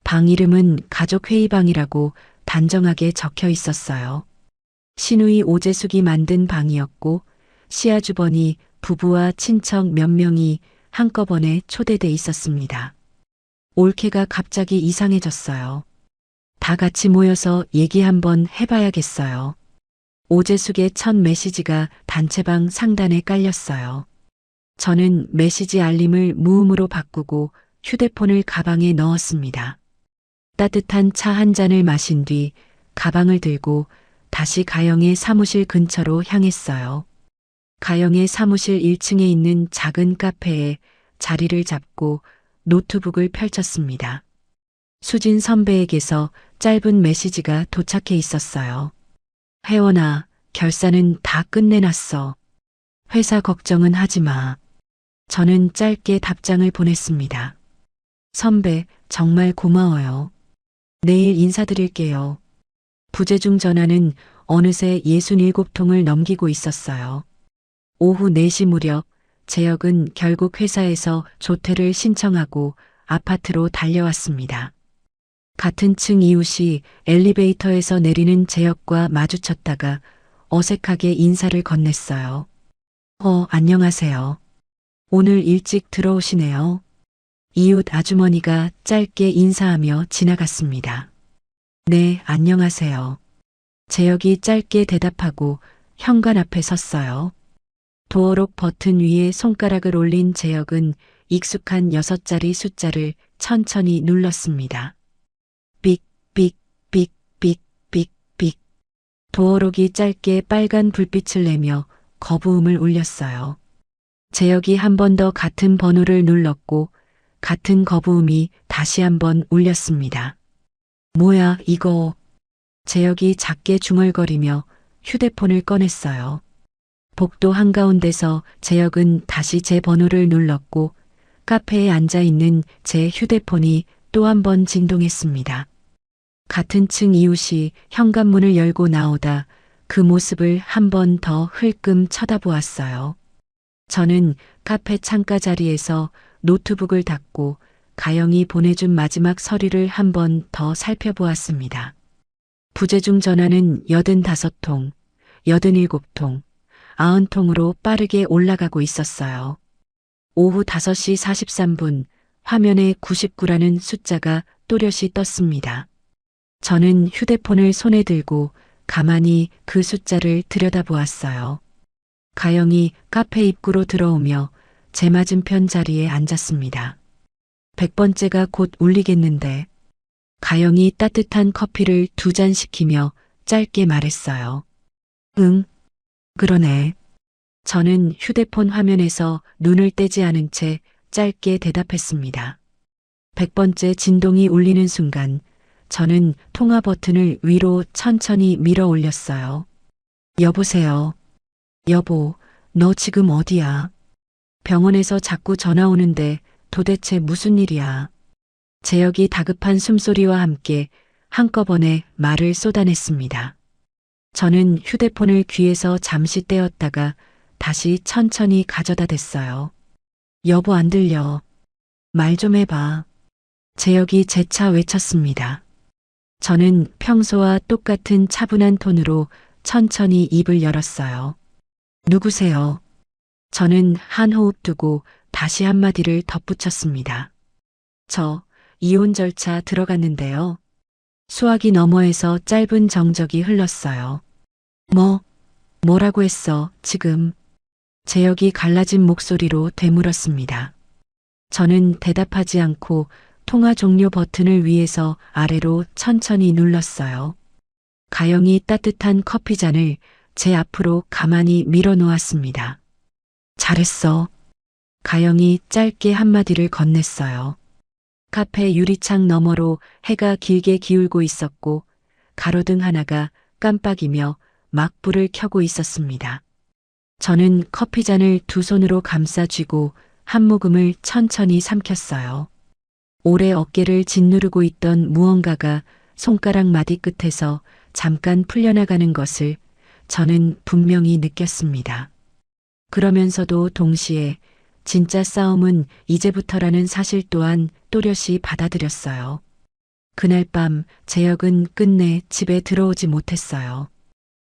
방 이름은 가족회의방이라고 단정하게 적혀 있었어요. 신우이 오재숙이 만든 방이었고 시아주번이 부부와 친척 몇 명이 한꺼번에 초대돼 있었습니다. 올케가 갑자기 이상해졌어요. 다 같이 모여서 얘기 한번 해봐야겠어요. 오재숙의 첫 메시지가 단체방 상단에 깔렸어요. 저는 메시지 알림을 무음으로 바꾸고 휴대폰을 가방에 넣었습니다. 따뜻한 차 한 잔을 마신 뒤 가방을 들고 다시 가영의 사무실 근처로 향했어요. 가영의 사무실 1층에 있는 작은 카페에 자리를 잡고 노트북을 펼쳤습니다. 수진 선배에게서 짧은 메시지가 도착해 있었어요. 혜원아, 결산은 다 끝내놨어. 회사 걱정은 하지 마. 저는 짧게 답장을 보냈습니다. 선배, 정말 고마워요. 내일 인사드릴게요. 부재중 전화는 어느새 67통을 넘기고 있었어요. 오후 4시 무렵 재혁은 결국 회사에서 조퇴를 신청하고 아파트로 달려왔습니다. 같은 층 이웃이 엘리베이터에서 내리는 재혁과 마주쳤다가 어색하게 인사를 건넸어요. 안녕하세요. 오늘 일찍 들어오시네요. 이웃 아주머니가 짧게 인사하며 지나갔습니다. 네, 안녕하세요. 재혁이 짧게 대답하고 현관 앞에 섰어요. 도어록 버튼 위에 손가락을 올린 재혁은 익숙한 6자리 숫자를 천천히 눌렀습니다. 삑, 삑, 삑, 삑, 삑, 삑. 도어록이 짧게 빨간 불빛을 내며 거부음을 울렸어요. 재혁이 한 번 더 같은 번호를 눌렀고 같은 거부음이 다시 한번 울렸습니다. 뭐야, 이거. 재혁이 작게 중얼거리며 휴대폰을 꺼냈어요. 복도 한가운데서 재혁은 다시 제 번호를 눌렀고 카페에 앉아 있는 제 휴대폰이 또 한 번 진동했습니다. 같은 층 이웃이 현관문을 열고 나오다 그 모습을 한 번 더 흘끔 쳐다보았어요. 저는 카페 창가 자리에서 노트북을 닫고 가영이 보내준 마지막 서류를 한 번 더 살펴보았습니다. 부재중 전화는 85통, 87통, 90통으로 빠르게 올라가고 있었어요. 오후 5시 43분 화면에 99라는 숫자가 또렷이 떴습니다. 저는 휴대폰을 손에 들고 가만히 그 숫자를 들여다보았어요. 가영이 카페 입구로 들어오며 제 맞은편 자리에 앉았습니다. 100번째가 곧 울리겠는데. 가영이 따뜻한 커피를 2잔 시키며 짧게 말했어요. 응, 그러네. 저는 휴대폰 화면에서 눈을 떼지 않은 채 짧게 대답했습니다. 100번째 진동이 울리는 순간 저는 통화 버튼을 위로 천천히 밀어 올렸어요. 여보세요. 여보, 너 지금 어디야? 병원에서 자꾸 전화 오는데 도대체 무슨 일이야? 재혁이 다급한 숨소리와 함께 한꺼번에 말을 쏟아냈습니다. 저는 휴대폰을 귀에서 잠시 떼었다가 다시 천천히 가져다 댔어요. 여보, 안 들려. 말 좀 해봐. 재혁이 재차 외쳤습니다. 저는 평소와 똑같은 차분한 톤으로 천천히 입을 열었어요. 누구세요? 저는 한 호흡 두고 다시 한마디를 덧붙였습니다. 저 이혼 절차 들어갔는데요. 수화기 너머에서 짧은 정적이 흘렀어요. 뭐라고 했어, 지금? 재혁이 갈라진 목소리로 되물었습니다. 저는 대답하지 않고 통화 종료 버튼을 위에서 아래로 천천히 눌렀어요. 가영이 따뜻한 커피잔을 제 앞으로 가만히 밀어놓았습니다. 잘했어. 가영이 짧게 한마디를 건넸어요. 카페 유리창 너머로 해가 길게 기울고 있었고 가로등 하나가 깜빡이며 막 불을 켜고 있었습니다. 저는 커피잔을 두 손으로 감싸 쥐고 한 모금을 천천히 삼켰어요. 오래 어깨를 짓누르고 있던 무언가가 손가락 마디 끝에서 잠깐 풀려나가는 것을 저는 분명히 느꼈습니다. 그러면서도 동시에 진짜 싸움은 이제부터라는 사실 또한 또렷이 받아들였어요. 그날 밤 재혁은 끝내 집에 들어오지 못했어요.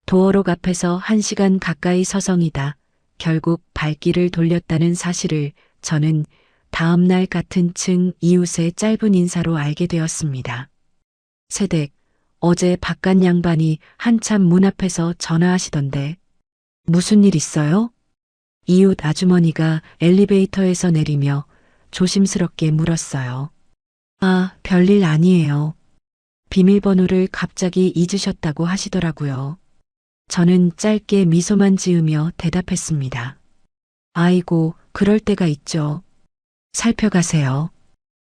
도어록 앞에서 1시간 가까이 서성이다 결국 발길을 돌렸다는 사실을 저는 다음날 같은 층 이웃의 짧은 인사로 알게 되었습니다. 세댁, 어제 바깥 양반이 한참 문 앞에서 전화하시던데 무슨 일 있어요? 이웃 아주머니가 엘리베이터에서 내리며 조심스럽게 물었어요. 아, 별일 아니에요. 비밀번호를 갑자기 잊으셨다고 하시더라고요. 저는 짧게 미소만 지으며 대답했습니다. 아이고, 그럴 때가 있죠. 살펴가세요.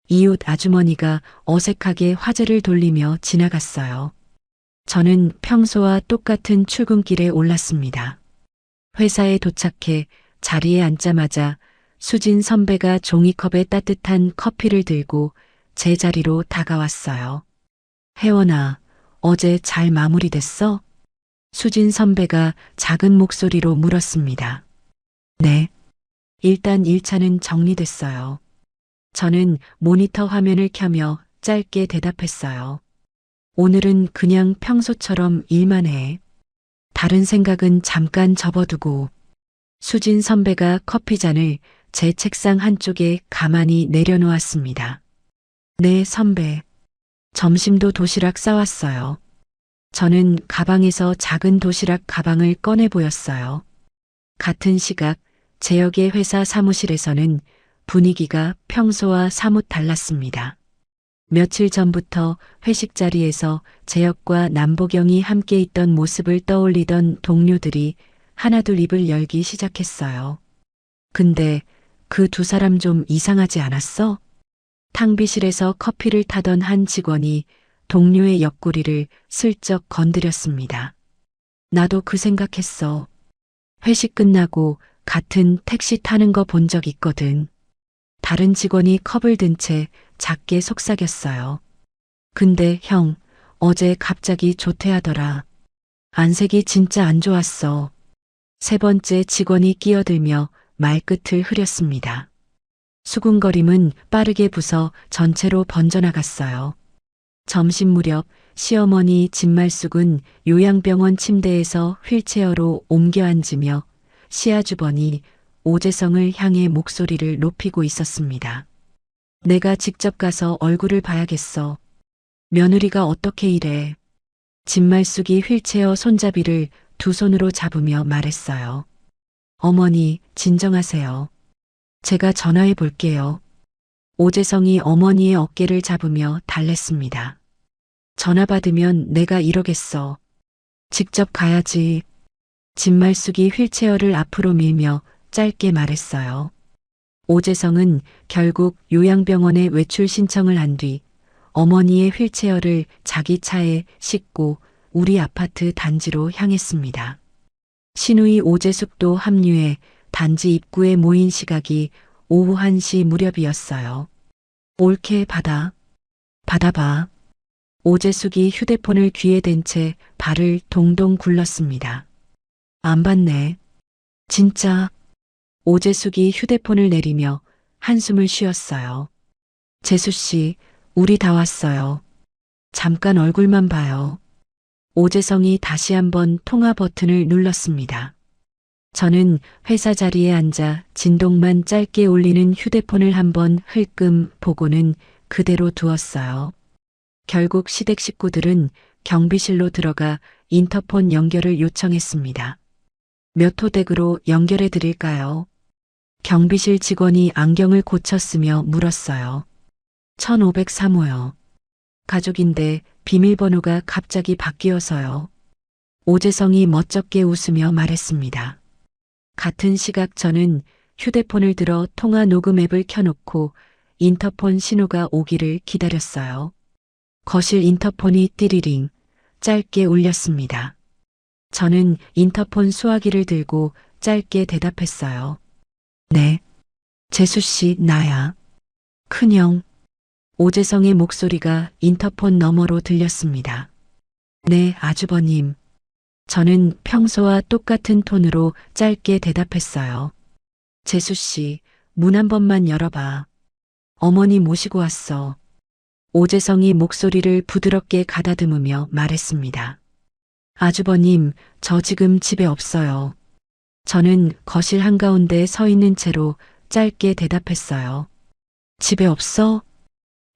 이웃 아주머니가 어색하게 화제를 돌리며 지나갔어요. 저는 평소와 똑같은 출근길에 올랐습니다. 회사에 도착해 자리에 앉자마자 수진 선배가 종이컵에 따뜻한 커피를 들고 제 자리로 다가왔어요. 혜원아, 어제 잘 마무리됐어? 수진 선배가 작은 목소리로 물었습니다. 네. 일단 1차는 정리됐어요. 저는 모니터 화면을 켜며 짧게 대답했어요. 오늘은 그냥 평소처럼 일만 해. 다른 생각은 잠깐 접어두고. 수진 선배가 커피잔을 제 책상 한쪽에 가만히 내려놓았습니다. 네, 선배. 점심도 도시락 싸왔어요. 저는 가방에서 작은 도시락 가방을 꺼내 보였어요. 같은 시각 재혁의 회사 사무실에서는 분위기가 평소와 사뭇 달랐습니다. 며칠 전부터 회식 자리에서 재혁과 남보경이 함께 있던 모습을 떠올리던 동료들이 하나둘 입을 열기 시작했어요. 근데 그 두 사람 좀 이상하지 않았어? 탕비실에서 커피를 타던 한 직원이 동료의 옆구리를 슬쩍 건드렸습니다. 나도 그 생각했어. 회식 끝나고 같은 택시 타는 거 본 적 있거든. 다른 직원이 컵을 든 채 작게 속삭였어요. 근데 형, 어제 갑자기 조퇴하더라. 안색이 진짜 안 좋았어. 세 번째 직원이 끼어들며 말끝을 흐렸습니다. 수군거림은 빠르게 부서 전체로 번져나갔어요. 점심 무렵 시어머니 진말숙은 요양병원 침대에서 휠체어로 옮겨 앉으며 시아주번이 오재성을 향해 목소리를 높이고 있었습니다. 내가 직접 가서 얼굴을 봐야겠어. 며느리가 어떻게 이래. 진말숙이 휠체어 손잡이를 두 손으로 잡으며 말했어요. 어머니, 진정하세요. 제가 전화해 볼게요. 오재성이 어머니의 어깨를 잡으며 달랬습니다. 전화 받으면 내가 이러겠어. 직접 가야지. 진말숙이 휠체어를 앞으로 밀며 짧게 말했어요. 오재성은 결국 요양병원에 외출 신청을 한 뒤 어머니의 휠체어를 자기 차에 싣고 우리 아파트 단지로 향했습니다. 신우이 오재숙도 합류해 단지 입구에 모인 시각이 오후 1시 무렵이었어요. 옳게 받아봐. 오재숙이 휴대폰을 귀에 댄 채 발을 동동 굴렀습니다. 안 받네. 진짜. 오재숙이 휴대폰을 내리며 한숨을 쉬었어요. 재수씨, 우리 다 왔어요. 잠깐 얼굴만 봐요. 오재성이 다시 한번 통화 버튼을 눌렀습니다. 저는 회사 자리에 앉아 진동만 짧게 울리는 휴대폰을 한번 흘끔 보고는 그대로 두었어요. 결국 시댁 식구들은 경비실로 들어가 인터폰 연결을 요청했습니다. 몇 호댁으로 연결해 드릴까요? 경비실 직원이 안경을 고쳤으며 물었어요. 1503호요. 가족인데 비밀번호가 갑자기 바뀌어서요. 오재성이 멋쩍게 웃으며 말했습니다. 같은 시각 저는 휴대폰을 들어 통화 녹음 앱을 켜놓고 인터폰 신호가 오기를 기다렸어요. 거실 인터폰이 띠리링 짧게 울렸습니다. 저는 인터폰 수화기를 들고 짧게 대답했어요. 네. 재수 씨, 나야. 큰형. 오재성의 목소리가 인터폰 너머로 들렸습니다. 네, 아주버님. 저는 평소와 똑같은 톤으로 짧게 대답했어요. 재수 씨, 문 한 번만 열어봐. 어머니 모시고 왔어. 오재성이 목소리를 부드럽게 가다듬으며 말했습니다. 아주버님, 저 지금 집에 없어요. 저는 거실 한가운데 서 있는 채로 짧게 대답했어요. 집에 없어?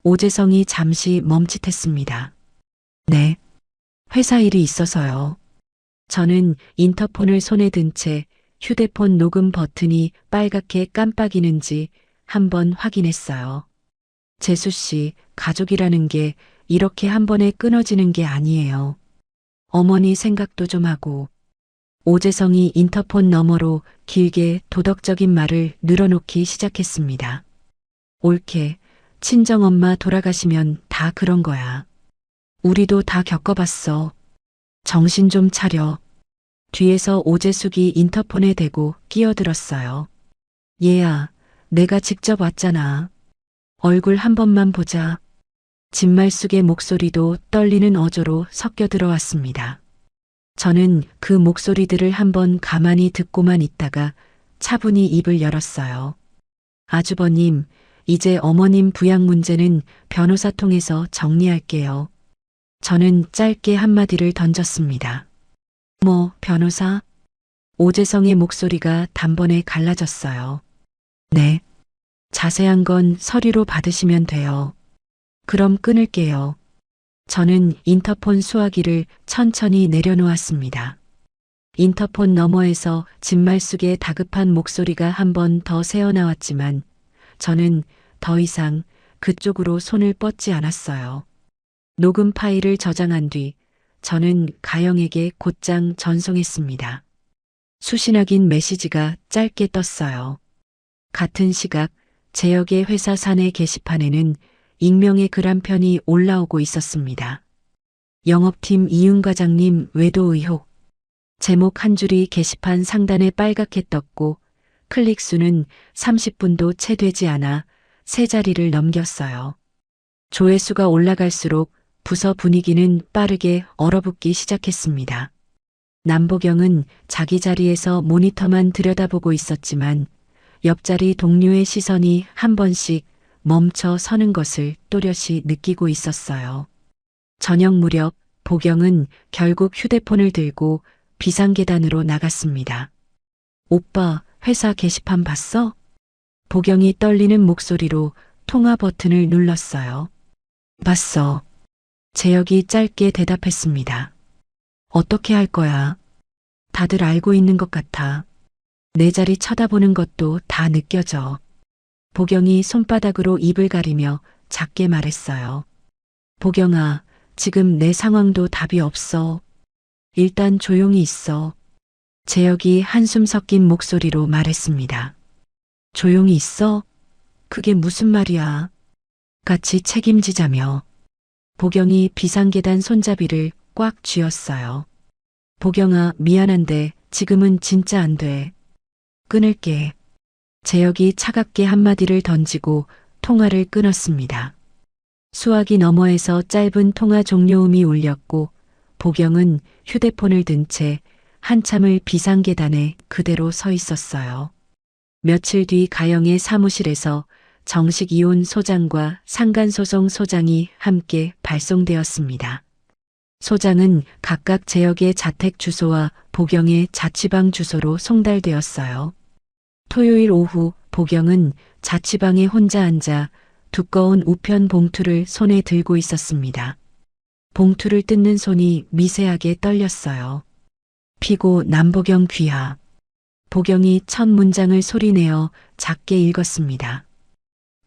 오재성이 잠시 멈칫했습니다. 네. 회사 일이 있어서요. 저는 인터폰을 손에 든 채 휴대폰 녹음 버튼이 빨갛게 깜빡이는지 한번 확인했어요. 재수 씨, 가족이라는 게 이렇게 한 번에 끊어지는 게 아니에요. 어머니 생각도 좀 하고. 오재성이 인터폰 너머로 길게 도덕적인 말을 늘어놓기 시작했습니다. 옳게, 친정엄마 돌아가시면 다 그런 거야. 우리도 다 겪어봤어. 정신 좀 차려. 뒤에서 오재숙이 인터폰에 대고 끼어들었어요. 얘야, 내가 직접 왔잖아. 얼굴 한 번만 보자. 진말숙의 목소리도 떨리는 어조로 섞여 들어왔습니다. 저는 그 목소리들을 한번 가만히 듣고만 있다가 차분히 입을 열었어요. 아주버님, 이제 어머님 부양 문제는 변호사 통해서 정리할게요. 저는 짧게 한마디를 던졌습니다. 뭐, 변호사? 오재성의 목소리가 단번에 갈라졌어요. 네. 자세한 건 서류로 받으시면 돼요. 그럼 끊을게요. 저는 인터폰 수화기를 천천히 내려놓았습니다. 인터폰 너머에서 진말숙의 다급한 목소리가 한 번 더 새어나왔지만 저는 더 이상 그쪽으로 손을 뻗지 않았어요. 녹음 파일을 저장한 뒤 저는 가영에게 곧장 전송했습니다. 수신악인 메시지가 짧게 떴어요. 같은 시각 재혁의 회사 사내 게시판에는 익명의 글 한 편이 올라오고 있었습니다. 영업팀 이윤 과장님 외도 의혹. 제목 한 줄이 게시판 상단에 빨갛게 떴고 클릭 수는 30분도 채 되지 않아 세 자리를 넘겼어요. 조회수가 올라갈수록 부서 분위기는 빠르게 얼어붙기 시작했습니다. 남보경은 자기 자리에서 모니터만 들여다보고 있었지만 옆자리 동료의 시선이 한 번씩 멈춰 서는 것을 또렷이 느끼고 있었어요. 저녁 무렵 보경은 결국 휴대폰을 들고 비상계단으로 나갔습니다. 오빠, 회사 게시판 봤어? 보경이 떨리는 목소리로 통화 버튼을 눌렀어요. 봤어. 재혁이 짧게 대답했습니다. 어떻게 할 거야? 다들 알고 있는 것 같아. 내 자리 쳐다보는 것도 다 느껴져. 보경이 손바닥으로 입을 가리며 작게 말했어요. 보경아, 지금 내 상황도 답이 없어. 일단 조용히 있어. 재혁이 한숨 섞인 목소리로 말했습니다. 조용히 있어? 그게 무슨 말이야? 같이 책임지자며. 보경이 비상계단 손잡이를 꽉 쥐었어요. 보경아, 미안한데 지금은 진짜 안 돼. 끊을게. 재혁이 차갑게 한마디를 던지고 통화를 끊었습니다. 수화기 너머에서 짧은 통화 종료음이 울렸고 보경은 휴대폰을 든 채 한참을 비상계단에 그대로 서 있었어요. 며칠 뒤 가영의 사무실에서 정식 이혼 소장과 상간소송 소장이 함께 발송되었습니다. 소장은 각각 재혁의 자택 주소와 보경의 자취방 주소로 송달되었어요. 토요일 오후 보경은 자취방에 혼자 앉아 두꺼운 우편 봉투를 손에 들고 있었습니다. 봉투를 뜯는 손이 미세하게 떨렸어요. 피고 남보경 귀하. 보경이 첫 문장을 소리내어 작게 읽었습니다.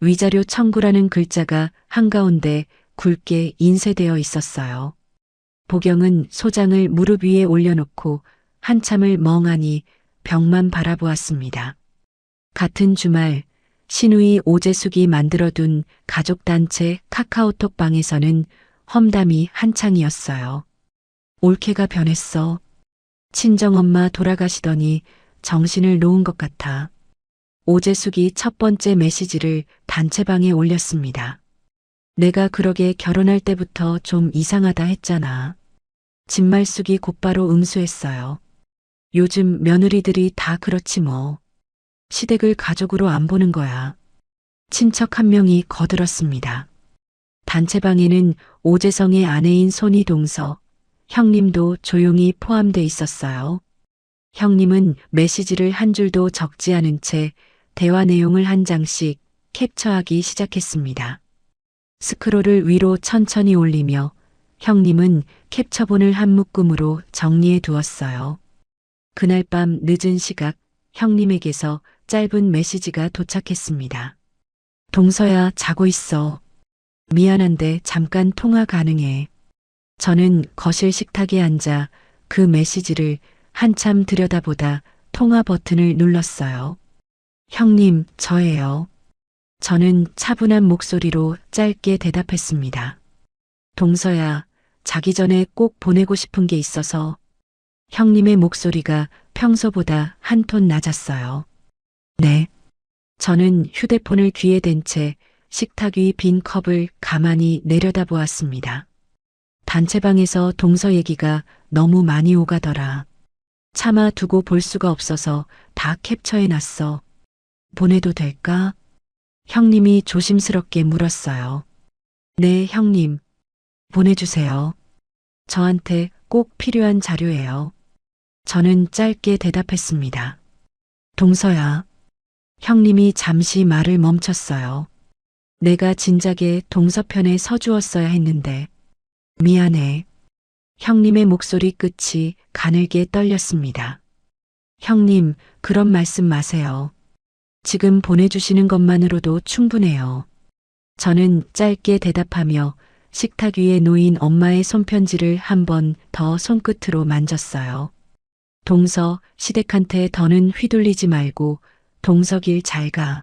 위자료 청구라는 글자가 한가운데 굵게 인쇄되어 있었어요. 보경은 소장을 무릎 위에 올려놓고 한참을 멍하니 벽만 바라보았습니다. 같은 주말 신우이 오재숙이 만들어둔 가족단체 카카오톡 방에서는 험담이 한창이었어요. 올케가 변했어. 친정엄마 돌아가시더니 정신을 놓은 것 같아. 오재숙이 첫 번째 메시지를 단체방에 올렸습니다. 내가 그러게 결혼할 때부터 좀 이상하다 했잖아. 진말숙이 곧바로 응수했어요. 요즘 며느리들이 다 그렇지 뭐. 시댁을 가족으로 안 보는 거야. 친척 한 명이 거들었습니다. 단체방에는 오재성의 아내인 손이동서, 형님도 조용히 포함돼 있었어요. 형님은 메시지를 한 줄도 적지 않은 채 대화 내용을 한 장씩 캡처하기 시작했습니다. 스크롤을 위로 천천히 올리며 형님은 캡처본을 한 묶음으로 정리해 두었어요. 그날 밤 늦은 시각 형님에게서 짧은 메시지가 도착했습니다. 동서야, 자고 있어. 미안한데 잠깐 통화 가능해. 저는 거실 식탁에 앉아 그 메시지를 한참 들여다보다 통화 버튼을 눌렀어요. 형님, 저예요. 저는 차분한 목소리로 짧게 대답했습니다. 동서야, 자기 전에 꼭 보내고 싶은 게 있어서. 형님의 목소리가 평소보다 한 톤 낮았어요. 네. 저는 휴대폰을 귀에 댄 채 식탁 위 빈 컵을 가만히 내려다보았습니다. 단체방에서 동서 얘기가 너무 많이 오가더라. 차마 두고 볼 수가 없어서 다 캡처해놨어. 보내도 될까? 형님이 조심스럽게 물었어요. 네, 형님. 보내주세요. 저한테 꼭 필요한 자료예요. 저는 짧게 대답했습니다. 동서야. 형님이 잠시 말을 멈췄어요. 내가 진작에 동서 편에 서주었어야 했는데. 미안해. 형님의 목소리 끝이 가늘게 떨렸습니다. 형님, 그런 말씀 마세요. 지금 보내주시는 것만으로도 충분해요. 저는 짧게 대답하며 식탁 위에 놓인 엄마의 손편지를 한 번 더 손끝으로 만졌어요. 동서, 시댁한테 더는 휘둘리지 말고 동서길 잘 가.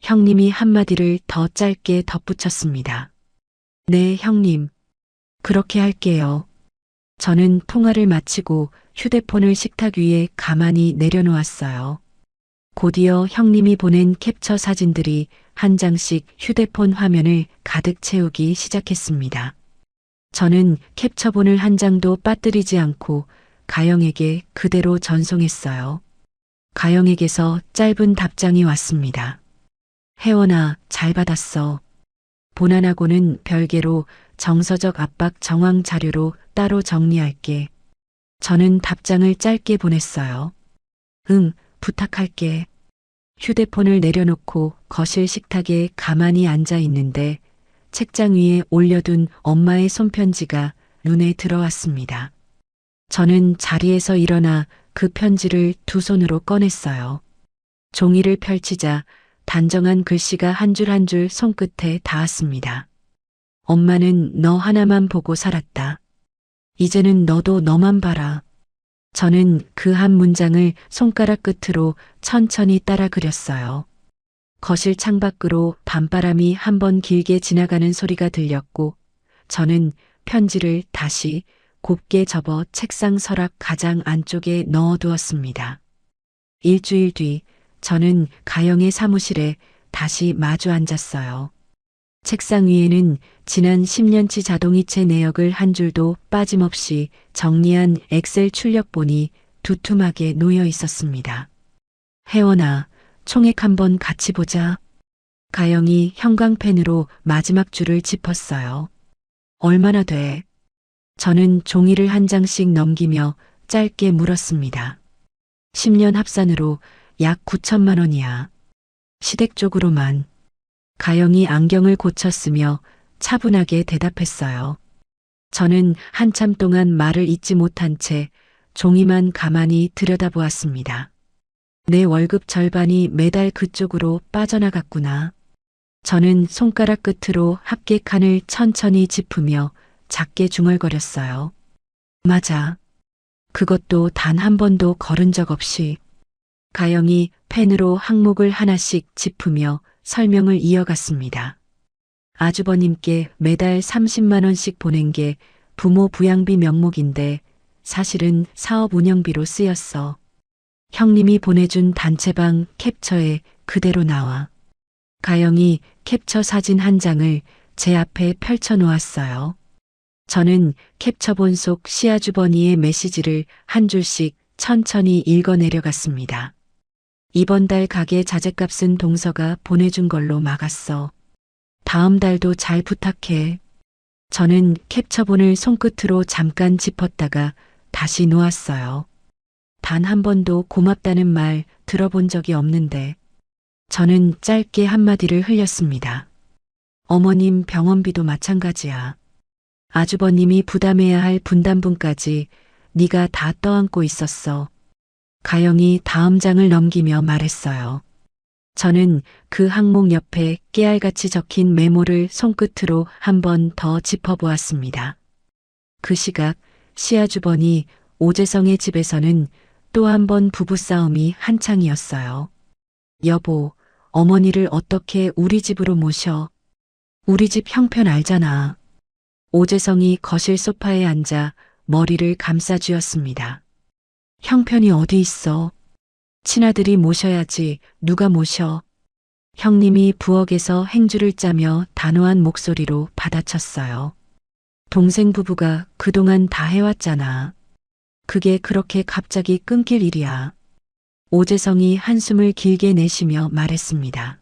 형님이 한마디를 더 짧게 덧붙였습니다. 네, 형님. 그렇게 할게요. 저는 통화를 마치고 휴대폰을 식탁 위에 가만히 내려놓았어요. 곧이어 형님이 보낸 캡처 사진들이 한 장씩 휴대폰 화면을 가득 채우기 시작했습니다. 저는 캡처본을 한 장도 빠뜨리지 않고 가영에게 그대로 전송했어요. 가영에게서 짧은 답장이 왔습니다. 혜원아, 잘 받았어. 본안하고는 별개로 정서적 압박 정황 자료로 따로 정리할게. 저는 답장을 짧게 보냈어요. 응, 부탁할게. 휴대폰을 내려놓고 거실 식탁에 가만히 앉아 있는데 책장 위에 올려둔 엄마의 손편지가 눈에 들어왔습니다. 저는 자리에서 일어나 그 편지를 두 손으로 꺼냈어요. 종이를 펼치자 단정한 글씨가 한 줄 한 줄 손끝에 닿았습니다. 엄마는 너 하나만 보고 살았다. 이제는 너도 너만 봐라. 저는 그 한 문장을 손가락 끝으로 천천히 따라 그렸어요. 거실 창밖으로 밤바람이 한 번 길게 지나가는 소리가 들렸고 저는 편지를 다시 곱게 접어 책상 서랍 가장 안쪽에 넣어두었습니다. 일주일 뒤 저는 가영의 사무실에 다시 마주 앉았어요. 책상 위에는 지난 10년치 자동이체 내역을 한 줄도 빠짐없이 정리한 엑셀 출력본이 두툼하게 놓여 있었습니다. 혜원아, 총액 한번 같이 보자. 가영이 형광펜으로 마지막 줄을 짚었어요. 얼마나 돼? 저는 종이를 한 장씩 넘기며 짧게 물었습니다. 10년 합산으로 약 9천만 원이야. 시댁 쪽으로만. 가영이 안경을 고쳤으며 차분하게 대답했어요. 저는 한참 동안 말을 잇지 못한 채 종이만 가만히 들여다보았습니다. 내 월급 절반이 매달 그쪽으로 빠져나갔구나. 저는 손가락 끝으로 합계칸을 천천히 짚으며 작게 중얼거렸어요. 맞아. 그것도 단 한 번도 걸은 적 없이. 가영이 펜으로 항목을 하나씩 짚으며 설명을 이어갔습니다. 아주버님께 매달 30만 원씩 보낸 게 부모 부양비 명목인데 사실은 사업 운영비로 쓰였어. 형님이 보내준 단체방 캡처에 그대로 나와. 가영이 캡처 사진 한 장을 제 앞에 펼쳐 놓았어요. 저는 캡처본 속 시아주버니의 메시지를 한 줄씩 천천히 읽어 내려갔습니다. 이번 달 가게 자재값은 동서가 보내준 걸로 막았어. 다음 달도 잘 부탁해. 저는 캡처본을 손끝으로 잠깐 짚었다가 다시 놓았어요. 단 한 번도 고맙다는 말 들어본 적이 없는데 저는 짧게 한마디를 흘렸습니다. 어머님 병원비도 마찬가지야. 아주버님이 부담해야 할 분담분까지 네가 다 떠안고 있었어. 가영이 다음 장을 넘기며 말했어요. 저는 그 항목 옆에 깨알같이 적힌 메모를 손끝으로 한 번 더 짚어보았습니다. 그 시각 시아주버니 오재성의 집에서는 또 한 번 부부싸움이 한창이었어요. 여보, 어머니를 어떻게 우리 집으로 모셔? 우리 집 형편 알잖아. 오재성이 거실 소파에 앉아 머리를 감싸쥐었습니다. 형편이 어디 있어? 친아들이 모셔야지 누가 모셔? 형님이 부엌에서 행주를 짜며 단호한 목소리로 받아쳤어요. 동생 부부가 그동안 다 해왔잖아. 그게 그렇게 갑자기 끊길 일이야. 오재성이 한숨을 길게 내쉬며 말했습니다.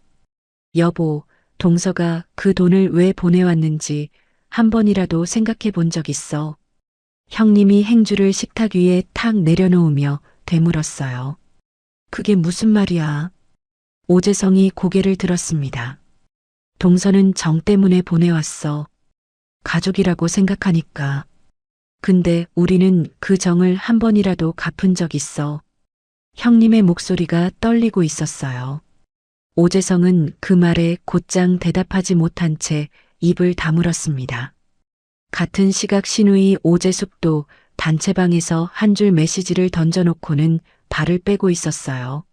여보, 동서가 그 돈을 왜 보내왔는지 한 번이라도 생각해 본 적 있어? 형님이 행주를 식탁 위에 탁 내려놓으며 되물었어요. 그게 무슨 말이야? 오재성이 고개를 들었습니다. 동서는 정 때문에 보내왔어. 가족이라고 생각하니까. 근데 우리는 그 정을 한 번이라도 갚은 적 있어. 형님의 목소리가 떨리고 있었어요. 오재성은 그 말에 곧장 대답하지 못한 채 입을 다물었습니다. 같은 시각 시누이 오재숙도 단체방에서 한 줄 메시지를 던져놓고는 발을 빼고 있었어요.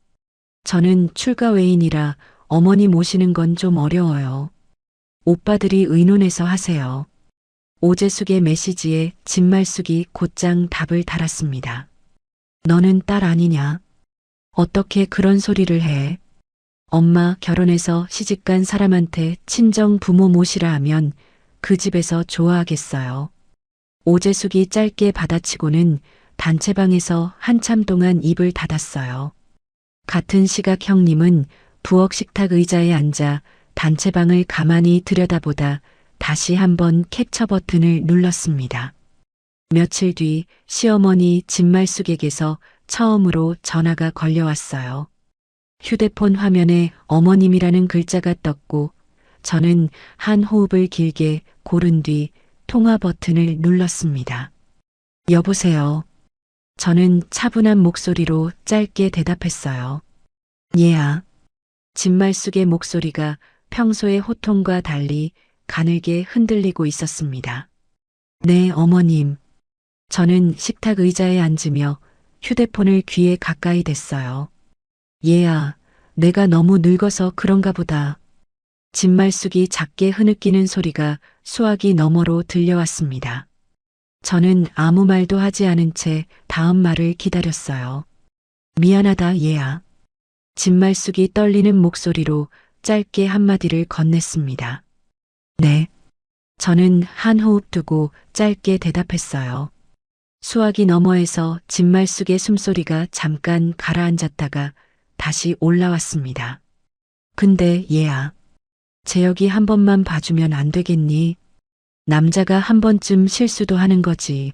저는 출가 외인이라 어머니 모시는 건 좀 어려워요. 오빠들이 의논해서 하세요. 오재숙의 메시지에 진말숙이 곧장 답을 달았습니다. 너는 딸 아니냐? 어떻게 그런 소리를 해? 엄마 결혼해서 시집간 사람한테 친정 부모 모시라 하면 그 집에서 좋아하겠어요. 오재숙이 짧게 받아치고는 단체방에서 한참 동안 입을 닫았어요. 같은 시각 형님은 부엌 식탁 의자에 앉아 단체방을 가만히 들여다보다 다시 한번 캡처 버튼을 눌렀습니다. 며칠 뒤 시어머니 진말숙에게서 처음으로 전화가 걸려왔어요. 휴대폰 화면에 어머님이라는 글자가 떴고 저는 한 호흡을 길게 고른 뒤 통화 버튼을 눌렀습니다. 여보세요. 저는 차분한 목소리로 짧게 대답했어요. 얘야. 진말숙의 목소리가 평소의 호통과 달리 가늘게 흔들리고 있었습니다. 네, 어머님. 저는 식탁 의자에 앉으며 휴대폰을 귀에 가까이 댔어요. 얘야, 내가 너무 늙어서 그런가 보다. 진말숙이 작게 흐느끼는 소리가 수화기 너머로 들려왔습니다. 저는 아무 말도 하지 않은 채 다음 말을 기다렸어요. 미안하다, 얘야. 진말숙이 떨리는 목소리로 짧게 한마디를 건넸습니다. 네. 저는 한 호흡 두고 짧게 대답했어요. 수화기 너머에서 진말숙의 숨소리가 잠깐 가라앉았다가 다시 올라왔습니다. 근데 얘야, 재혁이 한 번만 봐주면 안 되겠니? 남자가 한 번쯤 실수도 하는 거지.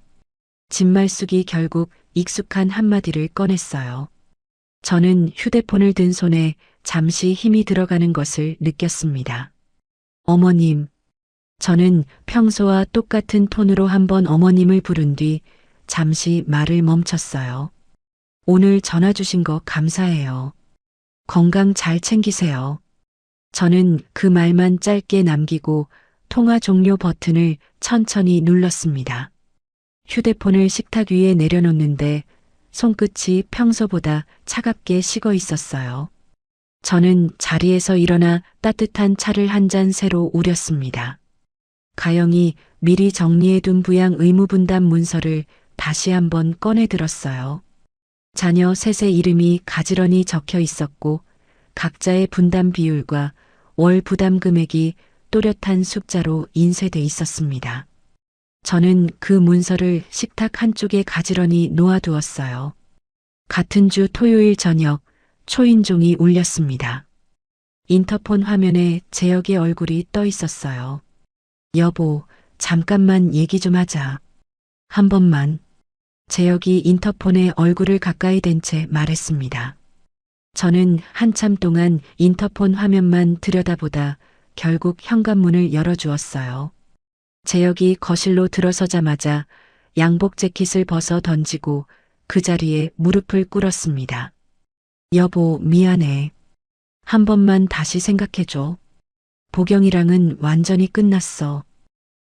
진말숙이 결국 익숙한 한마디를 꺼냈어요. 저는 휴대폰을 든 손에 잠시 힘이 들어가는 것을 느꼈습니다. 어머님. 저는 평소와 똑같은 톤으로 한번 어머님을 부른 뒤 잠시 말을 멈췄어요. 오늘 전화 주신 거 감사해요. 건강 잘 챙기세요. 저는 그 말만 짧게 남기고 통화 종료 버튼을 천천히 눌렀습니다. 휴대폰을 식탁 위에 내려놓는데 손끝이 평소보다 차갑게 식어 있었어요. 저는 자리에서 일어나 따뜻한 차를 한 잔 새로 우렸습니다. 가영이 미리 정리해둔 부양 의무분담 문서를 다시 한번 꺼내 들었어요. 자녀 셋의 이름이 가지런히 적혀 있었고 각자의 분담 비율과 월 부담 금액이 또렷한 숫자로 인쇄돼 있었습니다. 저는 그 문서를 식탁 한쪽에 가지런히 놓아두었어요. 같은 주 토요일 저녁 초인종이 울렸습니다. 인터폰 화면에 재혁의 얼굴이 떠 있었어요. 여보, 잠깐만 얘기 좀 하자. 한 번만. 재혁이 인터폰에 얼굴을 가까이 댄 채 말했습니다. 저는 한참 동안 인터폰 화면만 들여다보다 결국 현관문을 열어주었어요. 재혁이 거실로 들어서자마자 양복 재킷을 벗어 던지고 그 자리에 무릎을 꿇었습니다. 여보, 미안해. 한 번만 다시 생각해줘. 보경이랑은 완전히 끝났어.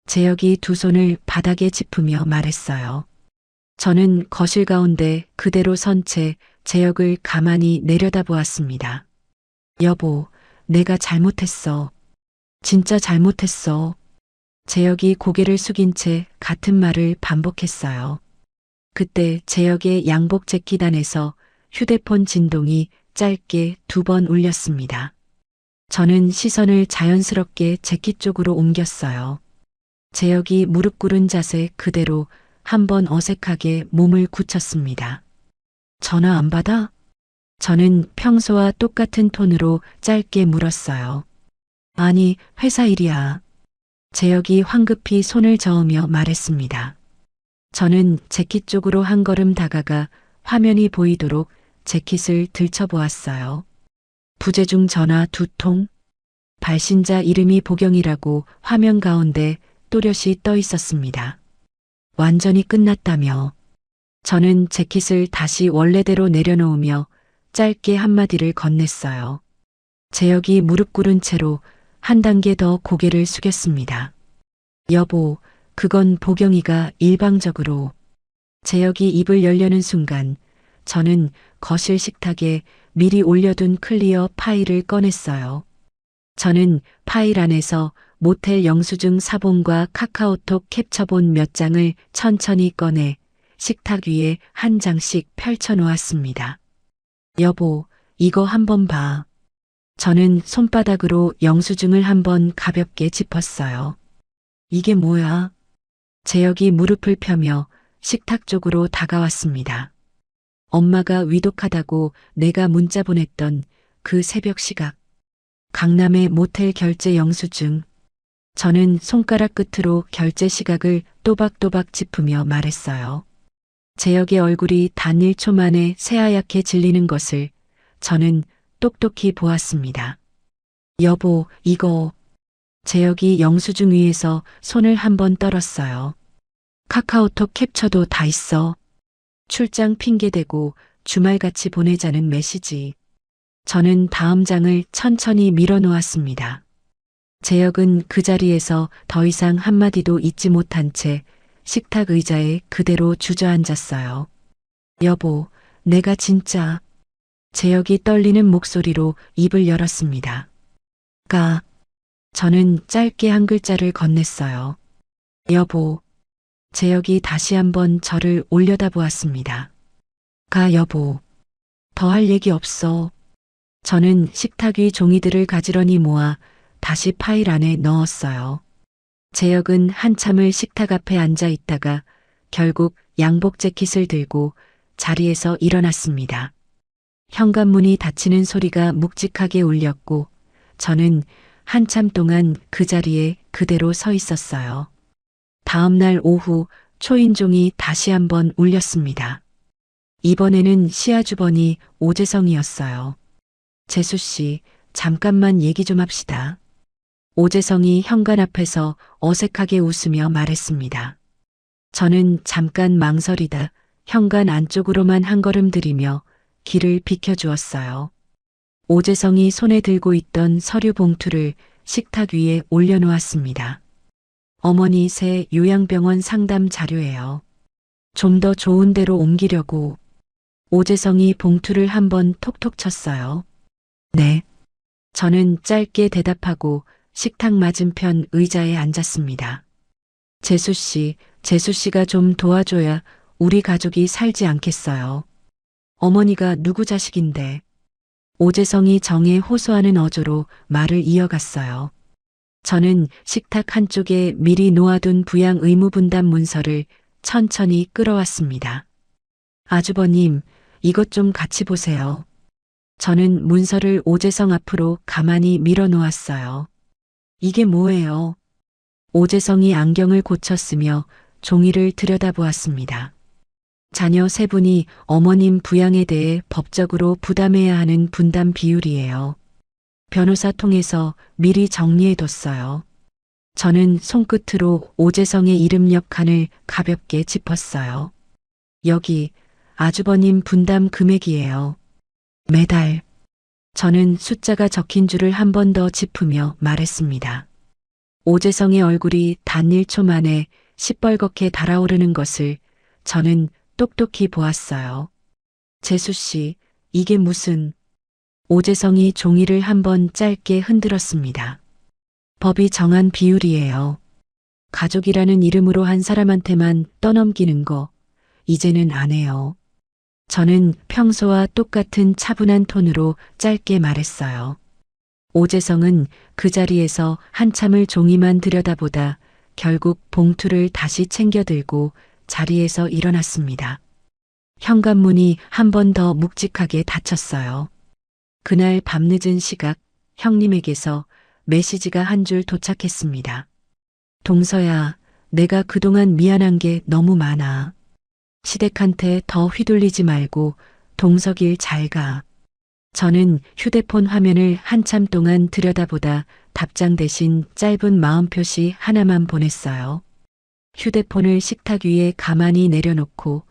재혁이 두 손을 바닥에 짚으며 말했어요. 저는 거실 가운데 그대로 선 채 재혁을 가만히 내려다보았습니다. 여보, 내가 잘못했어. 진짜 잘못했어. 재혁이 고개를 숙인 채 같은 말을 반복했어요. 그때 재혁의 양복 재킷 안에서 휴대폰 진동이 짧게 2번 울렸습니다. 저는 시선을 자연스럽게 재킷 쪽으로 옮겼어요. 재혁이 무릎 꿇은 자세 그대로 한번 어색하게 몸을 굳혔습니다. 전화 안 받아? 저는 평소와 똑같은 톤으로 짧게 물었어요. 아니, 회사 일이야. 재혁이 황급히 손을 저으며 말했습니다. 저는 재킷 쪽으로 한 걸음 다가가 화면이 보이도록 재킷을 들춰보았어요. 부재중 전화 2통. 발신자 이름이 보경이라고 화면 가운데 또렷이 떠 있었습니다. 완전히 끝났다며. 저는 재킷을 다시 원래대로 내려놓으며 짧게 한마디를 건넸어요. 재혁이 무릎 꿇은 채로 한 단계 더 고개를 숙였습니다. 여보, 그건 보경이가 일방적으로. 재혁이 입을 열려는 순간 저는 거실 식탁에 미리 올려둔 클리어 파일을 꺼냈어요. 저는 파일 안에서 모텔 영수증 사본과 카카오톡 캡처본 몇 장을 천천히 꺼내 식탁 위에 한 장씩 펼쳐 놓았습니다. 여보, 이거 한번 봐. 저는 손바닥으로 영수증을 한번 가볍게 짚었어요. 이게 뭐야? 재혁이 무릎을 펴며 식탁 쪽으로 다가왔습니다. 엄마가 위독하다고 내가 문자 보냈던 그 새벽 시각. 강남의 모텔 결제 영수증. 저는 손가락 끝으로 결제 시각을 또박또박 짚으며 말했어요. 재혁의 얼굴이 단 1초 만에 새하얗게 질리는 것을 저는 똑똑히 보았습니다. 여보, 이거. 재혁이 영수증 위에서 손을 한번 떨었어요. 카카오톡 캡처도 다 있어. 출장 핑계대고 주말같이 보내자는 메시지. 저는 다음 장을 천천히 밀어놓았습니다. 재혁은 그 자리에서 더 이상 한마디도 잊지 못한 채 식탁 의자에 그대로 주저앉았어요. 여보, 내가 진짜. 재혁이 떨리는 목소리로 입을 열었습니다. 저는 짧게 한 글자를 건넸어요. 여보. 재혁이 다시 한번 저를 올려다보았습니다. 여보. 더 할 얘기 없어. 저는 식탁 위 종이들을 가지런히 모아 다시 파일 안에 넣었어요. 재혁은 한참을 식탁 앞에 앉아 있다가 결국 양복 재킷을 들고 자리에서 일어났습니다. 현관문이 닫히는 소리가 묵직하게 울렸고 저는 한참 동안 그 자리에 그대로 서 있었어요. 다음 날 오후 초인종이 다시 한번 울렸습니다. 이번에는 시아주번이 오재성이었어요. 재수 씨, 잠깐만 얘기 좀 합시다. 오재성이 현관 앞에서 어색하게 웃으며 말했습니다. 저는 잠깐 망설이다 현관 안쪽으로만 한 걸음 들이며 길을 비켜주었어요. 오재성이 손에 들고 있던 서류 봉투를 식탁 위에 올려놓았습니다. 어머니 새 요양병원 상담 자료예요. 좀 더 좋은 데로 옮기려고. 오재성이 봉투를 한번 톡톡 쳤어요. 네. 저는 짧게 대답하고 식탁 맞은편 의자에 앉았습니다. 재수 씨가 좀 도와줘야 우리 가족이 살지 않겠어요. 어머니가 누구 자식인데. 오재성이 정에 호소하는 어조로 말을 이어갔어요. 저는 식탁 한쪽에 미리 놓아둔 부양 의무 분담 문서를 천천히 끌어왔습니다. 아주버님, 이것 좀 같이 보세요. 저는 문서를 오재성 앞으로 가만히 밀어 놓았어요. 이게 뭐예요? 오재성이 안경을 고쳤으며 종이를 들여다보았습니다. 자녀 세 분이 어머님 부양에 대해 법적으로 부담해야 하는 분담 비율이에요. 변호사 통해서 미리 정리해뒀어요. 저는 손끝으로 오재성의 이름 옆 칸을 가볍게 짚었어요. 여기 아주버님 분담 금액이에요. 매달. 저는 숫자가 적힌 줄을 한 번 더 짚으며 말했습니다. 오재성의 얼굴이 단 1초 만에 시뻘겋게 달아오르는 것을 저는 똑똑히 보았어요. 재수 씨, 이게 무슨... 오재성이 종이를 한번 짧게 흔들었습니다. 법이 정한 비율이에요. 가족이라는 이름으로 한 사람한테만 떠넘기는 거, 이제는 안 해요. 저는 평소와 똑같은 차분한 톤으로 짧게 말했어요. 오재성은 그 자리에서 한참을 종이만 들여다보다 결국 봉투를 다시 챙겨 들고 자리에서 일어났습니다. 현관문이 한 번 더 묵직하게 닫혔어요. 그날 밤늦은 시각 형님에게서 메시지가 한 줄 도착했습니다. 동서야, 내가 그동안 미안한 게 너무 많아. 시댁한테 더 휘둘리지 말고 동석일 잘 가. 저는 휴대폰 화면을 한참 동안 들여다보다 답장 대신 짧은 마음표시 하나만 보냈어요. 휴대폰을 식탁 위에 가만히 내려놓고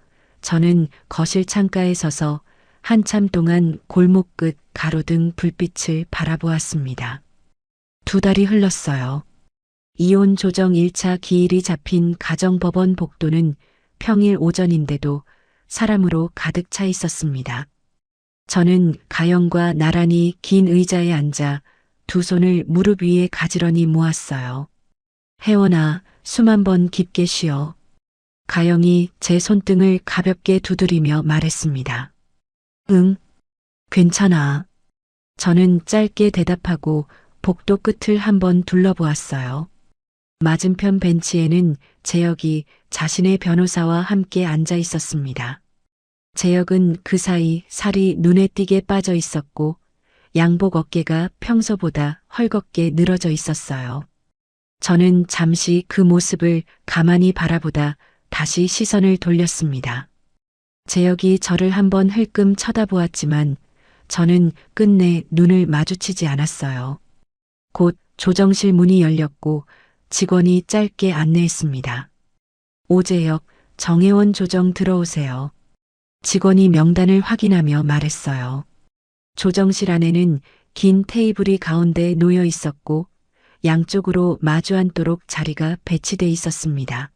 저는 거실 창가에 서서 한참 동안 골목 끝 가로등 불빛을 바라보았습니다. 2달이 흘렀어요. 이혼 조정 1차 기일이 잡힌 가정법원 복도는 평일 오전인데도 사람으로 가득 차 있었습니다. 저는 가영과 나란히 긴 의자에 앉아 두 손을 무릎 위에 가지런히 모았어요. 혜원아, 숨 한 번 깊게 쉬어. 가영이 제 손등을 가볍게 두드리며 말했습니다. 응, 괜찮아. 저는 짧게 대답하고 복도 끝을 한번 둘러보았어요. 맞은편 벤치에는 재혁이 자신의 변호사와 함께 앉아 있었습니다. 재혁은 그 사이 살이 눈에 띄게 빠져 있었고 양복 어깨가 평소보다 헐겁게 늘어져 있었어요. 저는 잠시 그 모습을 가만히 바라보다 다시 시선을 돌렸습니다. 재혁이 저를 한번 흘끔 쳐다보았지만 저는 끝내 눈을 마주치지 않았어요. 곧 조정실 문이 열렸고 직원이 짧게 안내했습니다. 오재혁, 정혜원 조정 들어오세요. 직원이 명단을 확인하며 말했어요. 조정실 안에는 긴 테이블이 가운데 놓여 있었고 양쪽으로 마주 앉도록 자리가 배치돼 있었습니다.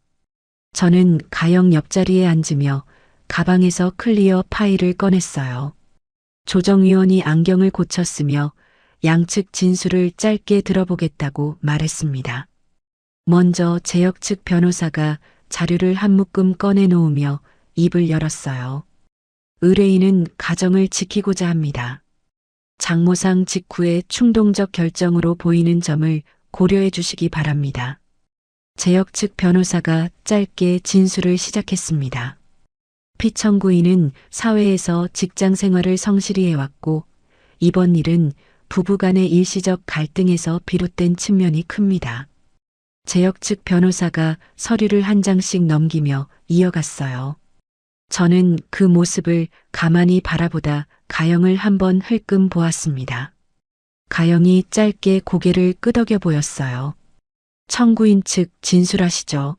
저는 가영 옆자리에 앉으며 가방에서 클리어 파일을 꺼냈어요. 조정위원이 안경을 고쳤으며 양측 진술을 짧게 들어보겠다고 말했습니다. 먼저 재혁 측 변호사가 자료를 한 묶음 꺼내놓으며 입을 열었어요. 의뢰인은 가정을 지키고자 합니다. 장모상 직후의 충동적 결정으로 보이는 점을 고려해 주시기 바랍니다. 재혁 측 변호사가 짧게 진술을 시작했습니다. 피청구인은 사회에서 직장 생활을 성실히 해왔고 이번 일은 부부간의 일시적 갈등에서 비롯된 측면이 큽니다. 재혁 측 변호사가 서류를 한 장씩 넘기며 이어갔어요. 저는 그 모습을 가만히 바라보다 가영을 한번 흘끔 보았습니다. 가영이 짧게 고개를 끄덕여 보였어요. 청구인 측 진술하시죠.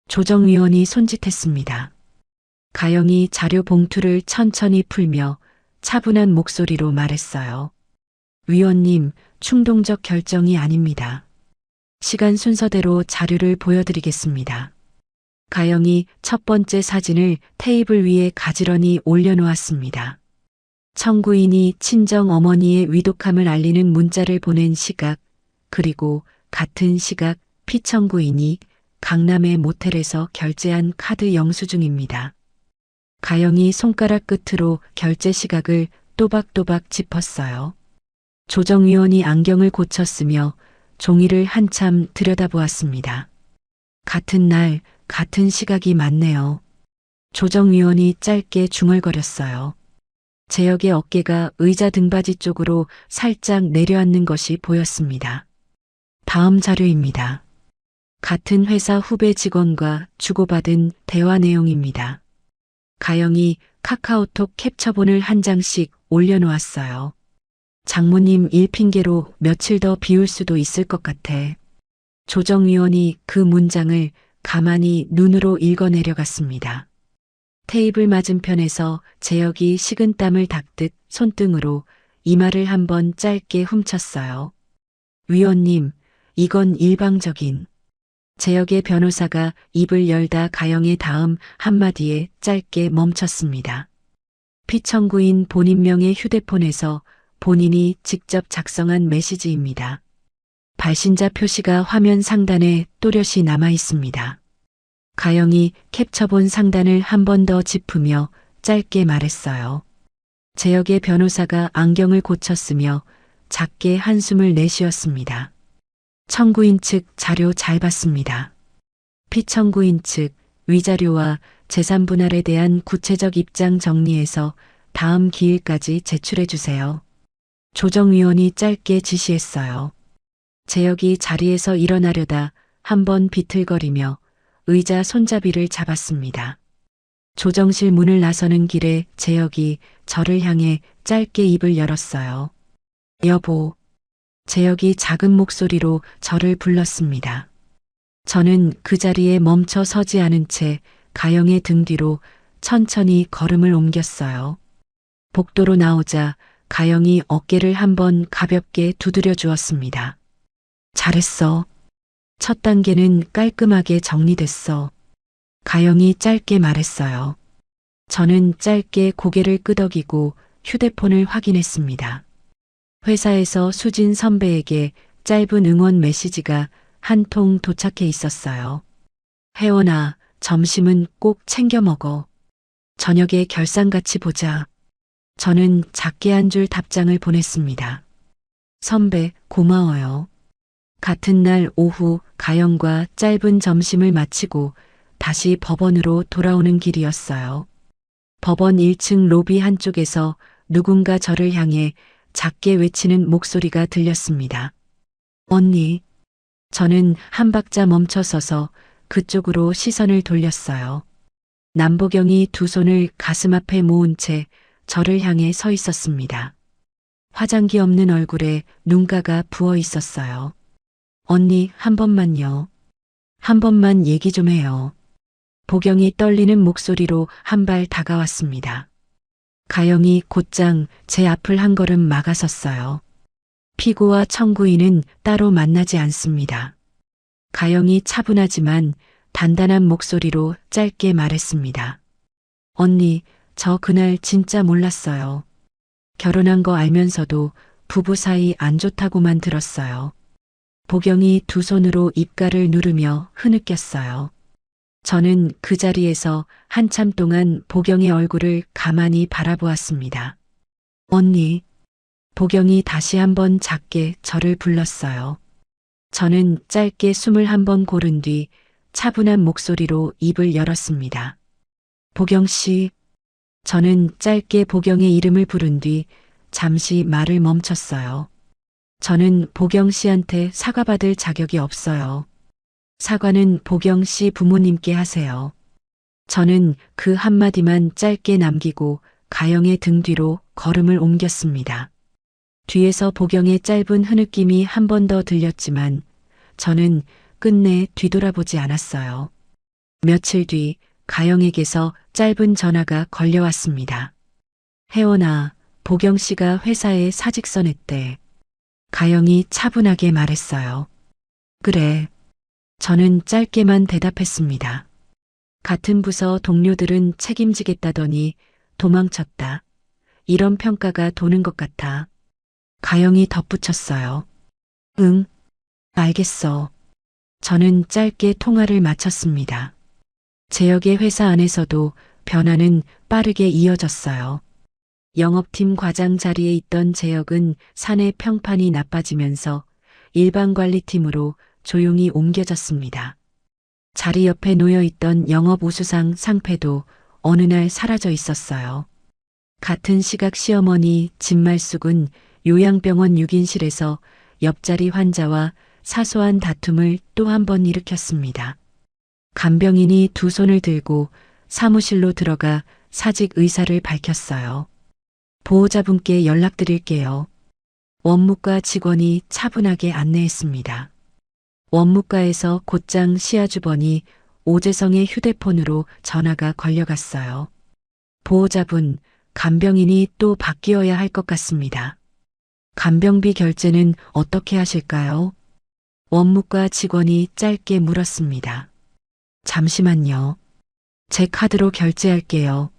조정위원이 손짓했습니다. 가영이 자료 봉투를 천천히 풀며 차분한 목소리로 말했어요. 위원님, 충동적 결정이 아닙니다. 시간 순서대로 자료를 보여드리겠습니다. 가영이 첫 번째 사진을 테이블 위에 가지런히 올려놓았습니다. 청구인이 친정 어머니의 위독함을 알리는 문자를 보낸 시각, 그리고 같은 시각 피청구인이 강남의 모텔에서 결제한 카드 영수증입니다. 가영이 손가락 끝으로 결제 시각을 또박또박 짚었어요. 조정위원이 안경을 고쳤으며 종이를 한참 들여다보았습니다. 같은 날, 같은 시각이 맞네요. 조정위원이 짧게 중얼거렸어요. 재혁의 어깨가 의자 등받이 쪽으로 살짝 내려앉는 것이 보였습니다. 다음 자료입니다. 같은 회사 후배 직원과 주고받은 대화 내용입니다. 가영이 카카오톡 캡처본을 한 장씩 올려놓았어요. 장모님 일 핑계로 며칠 더 비울 수도 있을 것 같아. 조정위원이 그 문장을 가만히 눈으로 읽어내려갔습니다. 테이블 맞은편에서 재혁이 식은땀을 닦듯 손등으로 이마를 한번 짧게 훔쳤어요. 위원님, 이건 일방적인. 재혁의 변호사가 입을 열다 가영의 다음 한마디에 짧게 멈췄습니다. 피청구인 본인명의 휴대폰에서 본인이 직접 작성한 메시지입니다. 발신자 표시가 화면 상단에 또렷이 남아 있습니다. 가영이 캡처본 상단을 한 번 더 짚으며 짧게 말했어요. 재혁의 변호사가 안경을 고쳤으며 작게 한숨을 내쉬었습니다. 청구인 측 자료 잘 봤습니다. 피청구인 측 위자료와 재산 분할에 대한 구체적 입장 정리해서 다음 기일까지 제출해 주세요. 조정위원이 짧게 지시했어요. 재혁이 자리에서 일어나려다 한번 비틀거리며 의자 손잡이를 잡았습니다. 조정실 문을 나서는 길에 재혁이 저를 향해 짧게 입을 열었어요. 여보. 재혁이 작은 목소리로 저를 불렀습니다. 저는 그 자리에 멈춰 서지 않은 채 가영의 등 뒤로 천천히 걸음을 옮겼어요. 복도로 나오자 가영이 어깨를 한번 가볍게 두드려 주었습니다. 잘했어. 첫 단계는 깔끔하게 정리됐어. 가영이 짧게 말했어요. 저는 짧게 고개를 끄덕이고 휴대폰을 확인했습니다. 회사에서 수진 선배에게 짧은 응원 메시지가 한 통 도착해 있었어요. 혜원아, 점심은 꼭 챙겨 먹어. 저녁에 결산같이 보자. 저는 작게 한 줄 답장을 보냈습니다. 선배, 고마워요. 같은 날 오후 가영과 짧은 점심을 마치고 다시 법원으로 돌아오는 길이었어요. 법원 1층 로비 한쪽에서 누군가 저를 향해 작게 외치는 목소리가 들렸습니다. 언니. 저는 한 박자 멈춰서서 그쪽으로 시선을 돌렸어요. 남보경이 두 손을 가슴 앞에 모은 채 저를 향해 서 있었습니다. 화장기 없는 얼굴에 눈가가 부어 있었어요. 언니, 한 번만요. 한 번만 얘기 좀 해요. 보경이 떨리는 목소리로 한 발 다가왔습니다. 가영이 곧장 제 앞을 한 걸음 막아섰어요. 피고와 청구인은 따로 만나지 않습니다. 가영이 차분하지만 단단한 목소리로 짧게 말했습니다. 언니, 저 그날 진짜 몰랐어요. 결혼한 거 알면서도 부부 사이 안 좋다고만 들었어요. 보경이 두 손으로 입가를 누르며 흐느꼈어요. 저는 그 자리에서 한참 동안 보경의 얼굴을 가만히 바라보았습니다. 언니. 보경이 다시 한번 작게 저를 불렀어요. 저는 짧게 숨을 한번 고른 뒤 차분한 목소리로 입을 열었습니다. 보경 씨. 저는 짧게 보경의 이름을 부른 뒤 잠시 말을 멈췄어요. 저는 보경 씨한테 사과받을 자격이 없어요. 사과는 보경 씨 부모님께 하세요. 저는 그 한마디만 짧게 남기고 가영의 등 뒤로 걸음을 옮겼습니다. 뒤에서 보경의 짧은 흐느낌이 한 번 더 들렸지만 저는 끝내 뒤돌아보지 않았어요. 며칠 뒤 가영에게서 짧은 전화가 걸려왔습니다. 혜원아, 보경 씨가 회사에 사직서 냈대. 가영이 차분하게 말했어요. 그래. 저는 짧게만 대답했습니다. 같은 부서 동료들은 책임지겠다더니 도망쳤다. 이런 평가가 도는 것 같아. 가영이 덧붙였어요. 응, 알겠어. 저는 짧게 통화를 마쳤습니다. 재혁의 회사 안에서도 변화는 빠르게 이어졌어요. 영업팀 과장 자리에 있던 재혁은 사내 평판이 나빠지면서 일반관리팀으로 조용히 옮겨졌습니다. 자리 옆에 놓여 있던 영업 우수상 상패도 어느 날 사라져 있었어요. 같은 시각 시어머니 진말숙은 요양병원 6인실에서 옆자리 환자와 사소한 다툼을 또 한 번 일으켰습니다. 간병인이 두 손을 들고 사무실로 들어가 사직 의사를 밝혔어요. 보호자분께 연락드릴게요. 원무과 직원이 차분하게 안내했습니다. 원무과에서 곧장 시아주번이 오재성의 휴대폰으로 전화가 걸려갔어요. 보호자분, 간병인이 또 바뀌어야 할 것 같습니다. 간병비 결제는 어떻게 하실까요? 원무과 직원이 짧게 물었습니다. 잠시만요. 제 카드로 결제할게요.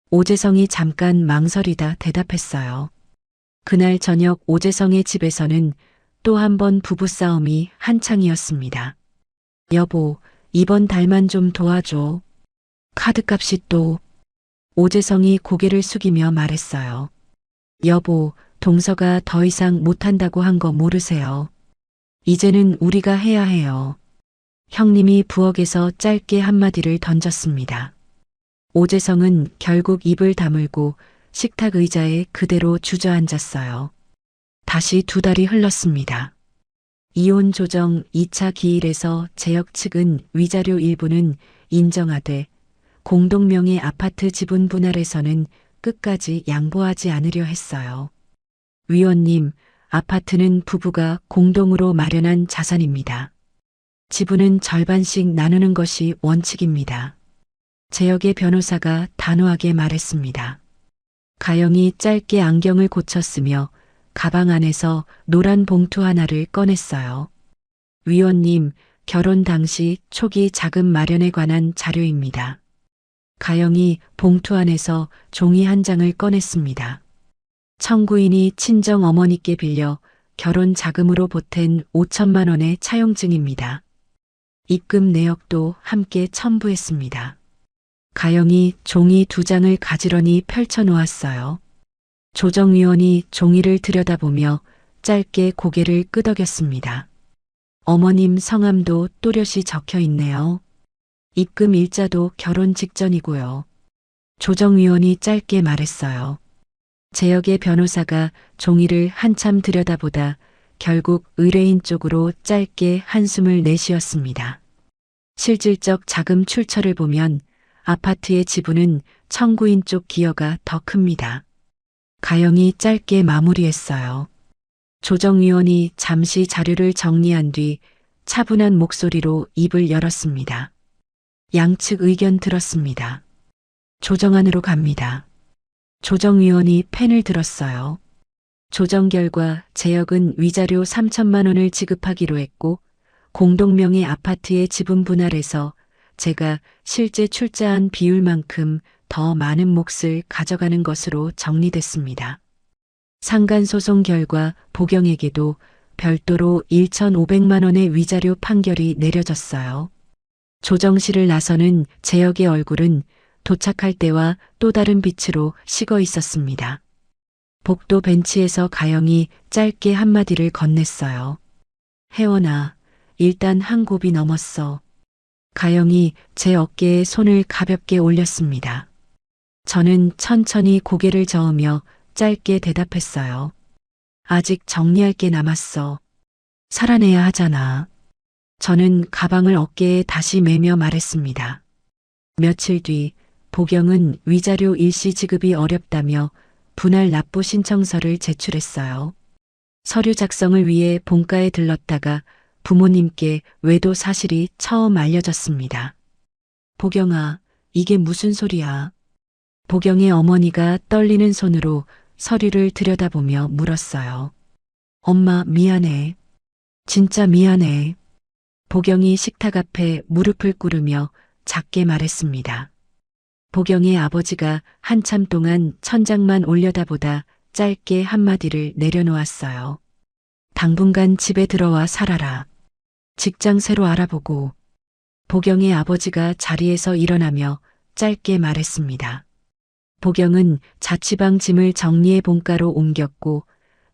오재성이 잠깐 망설이다 대답했어요. 그날 저녁 오재성의 집에서는 또 한 번 부부싸움이 한창이었습니다. 여보, 이번 달만 좀 도와줘. 카드값이 또. 오재성이 고개를 숙이며 말했어요. 여보, 동서가 더 이상 못한다고 한 거 모르세요. 이제는 우리가 해야 해요. 형님이 부엌에서 짧게 한마디를 던졌습니다. 오재성은 결국 입을 다물고 식탁 의자에 그대로 주저앉았어요. 다시 두 달이 흘렀습니다. 이혼 조정 2차 기일에서 재혁 측은 위자료 일부는 인정하되 공동명의 아파트 지분 분할에서는 끝까지 양보하지 않으려 했어요. 위원님, 아파트는 부부가 공동으로 마련한 자산입니다. 지분은 절반씩 나누는 것이 원칙입니다. 재혁의 변호사가 단호하게 말했습니다. 가영이 짧게 안경을 고쳤으며 가방 안에서 노란 봉투 하나를 꺼냈어요. 위원님, 결혼 당시 초기 자금 마련에 관한 자료입니다. 가영이 봉투 안에서 종이 한 장을 꺼냈습니다. 청구인이 친정 어머니께 빌려 결혼 자금으로 보탠 5천만 원의 차용증입니다. 입금 내역도 함께 첨부했습니다. 가영이 종이 두 장을 가지런히 펼쳐 놓았어요. 조정위원이 종이를 들여다보며 짧게 고개를 끄덕였습니다. 어머님 성함도 또렷이 적혀 있네요. 입금 일자도 결혼 직전이고요. 조정위원이 짧게 말했어요. 재혁의 변호사가 종이를 한참 들여다보다 결국 의뢰인 쪽으로 짧게 한숨을 내쉬었습니다. 실질적 자금 출처를 보면 아파트의 지분은 청구인 쪽 기여가 더 큽니다. 가영이 짧게 마무리했어요. 조정위원이 잠시 자료를 정리한 뒤 차분한 목소리로 입을 열었습니다. 양측 의견 들었습니다. 조정안으로 갑니다. 조정위원이 펜을 들었어요. 조정 결과 재혁은 위자료 3천만 원을 지급하기로 했고 공동명의 아파트의 지분 분할에서 제가 실제 출자한 비율만큼 더 많은 몫을 가져가는 것으로 정리됐습니다. 상간소송 결과 보경에게도 별도로 1,500만 원의 위자료 판결이 내려졌어요. 조정실을 나서는 재혁의 얼굴은 도착할 때와 또 다른 빛으로 식어 있었습니다. 복도 벤치에서 가영이 짧게 한마디를 건넸어요. 혜원아, 일단 한 곱이 넘었어. 가영이 제 어깨에 손을 가볍게 올렸습니다. 저는 천천히 고개를 저으며 짧게 대답했어요. 아직 정리할 게 남았어. 살아내야 하잖아. 저는 가방을 어깨에 다시 매며 말했습니다. 며칠 뒤 보경은 위자료 일시 지급이 어렵다며 분할 납부 신청서를 제출했어요. 서류 작성을 위해 본가에 들렀다가 부모님께 외도 사실이 처음 알려졌습니다. 보경아, 이게 무슨 소리야? 보경의 어머니가 떨리는 손으로 서류를 들여다보며 물었어요. 엄마, 미안해. 진짜 미안해. 보경이 식탁 앞에 무릎을 꿇으며 작게 말했습니다. 보경의 아버지가 한참 동안 천장만 올려다보다 짧게 한마디를 내려놓았어요. 당분간 집에 들어와 살아라. 직장 새로 알아보고. 보경의 아버지가 자리에서 일어나며 짧게 말했습니다. 보경은 자취방 짐을 정리해 본가로 옮겼고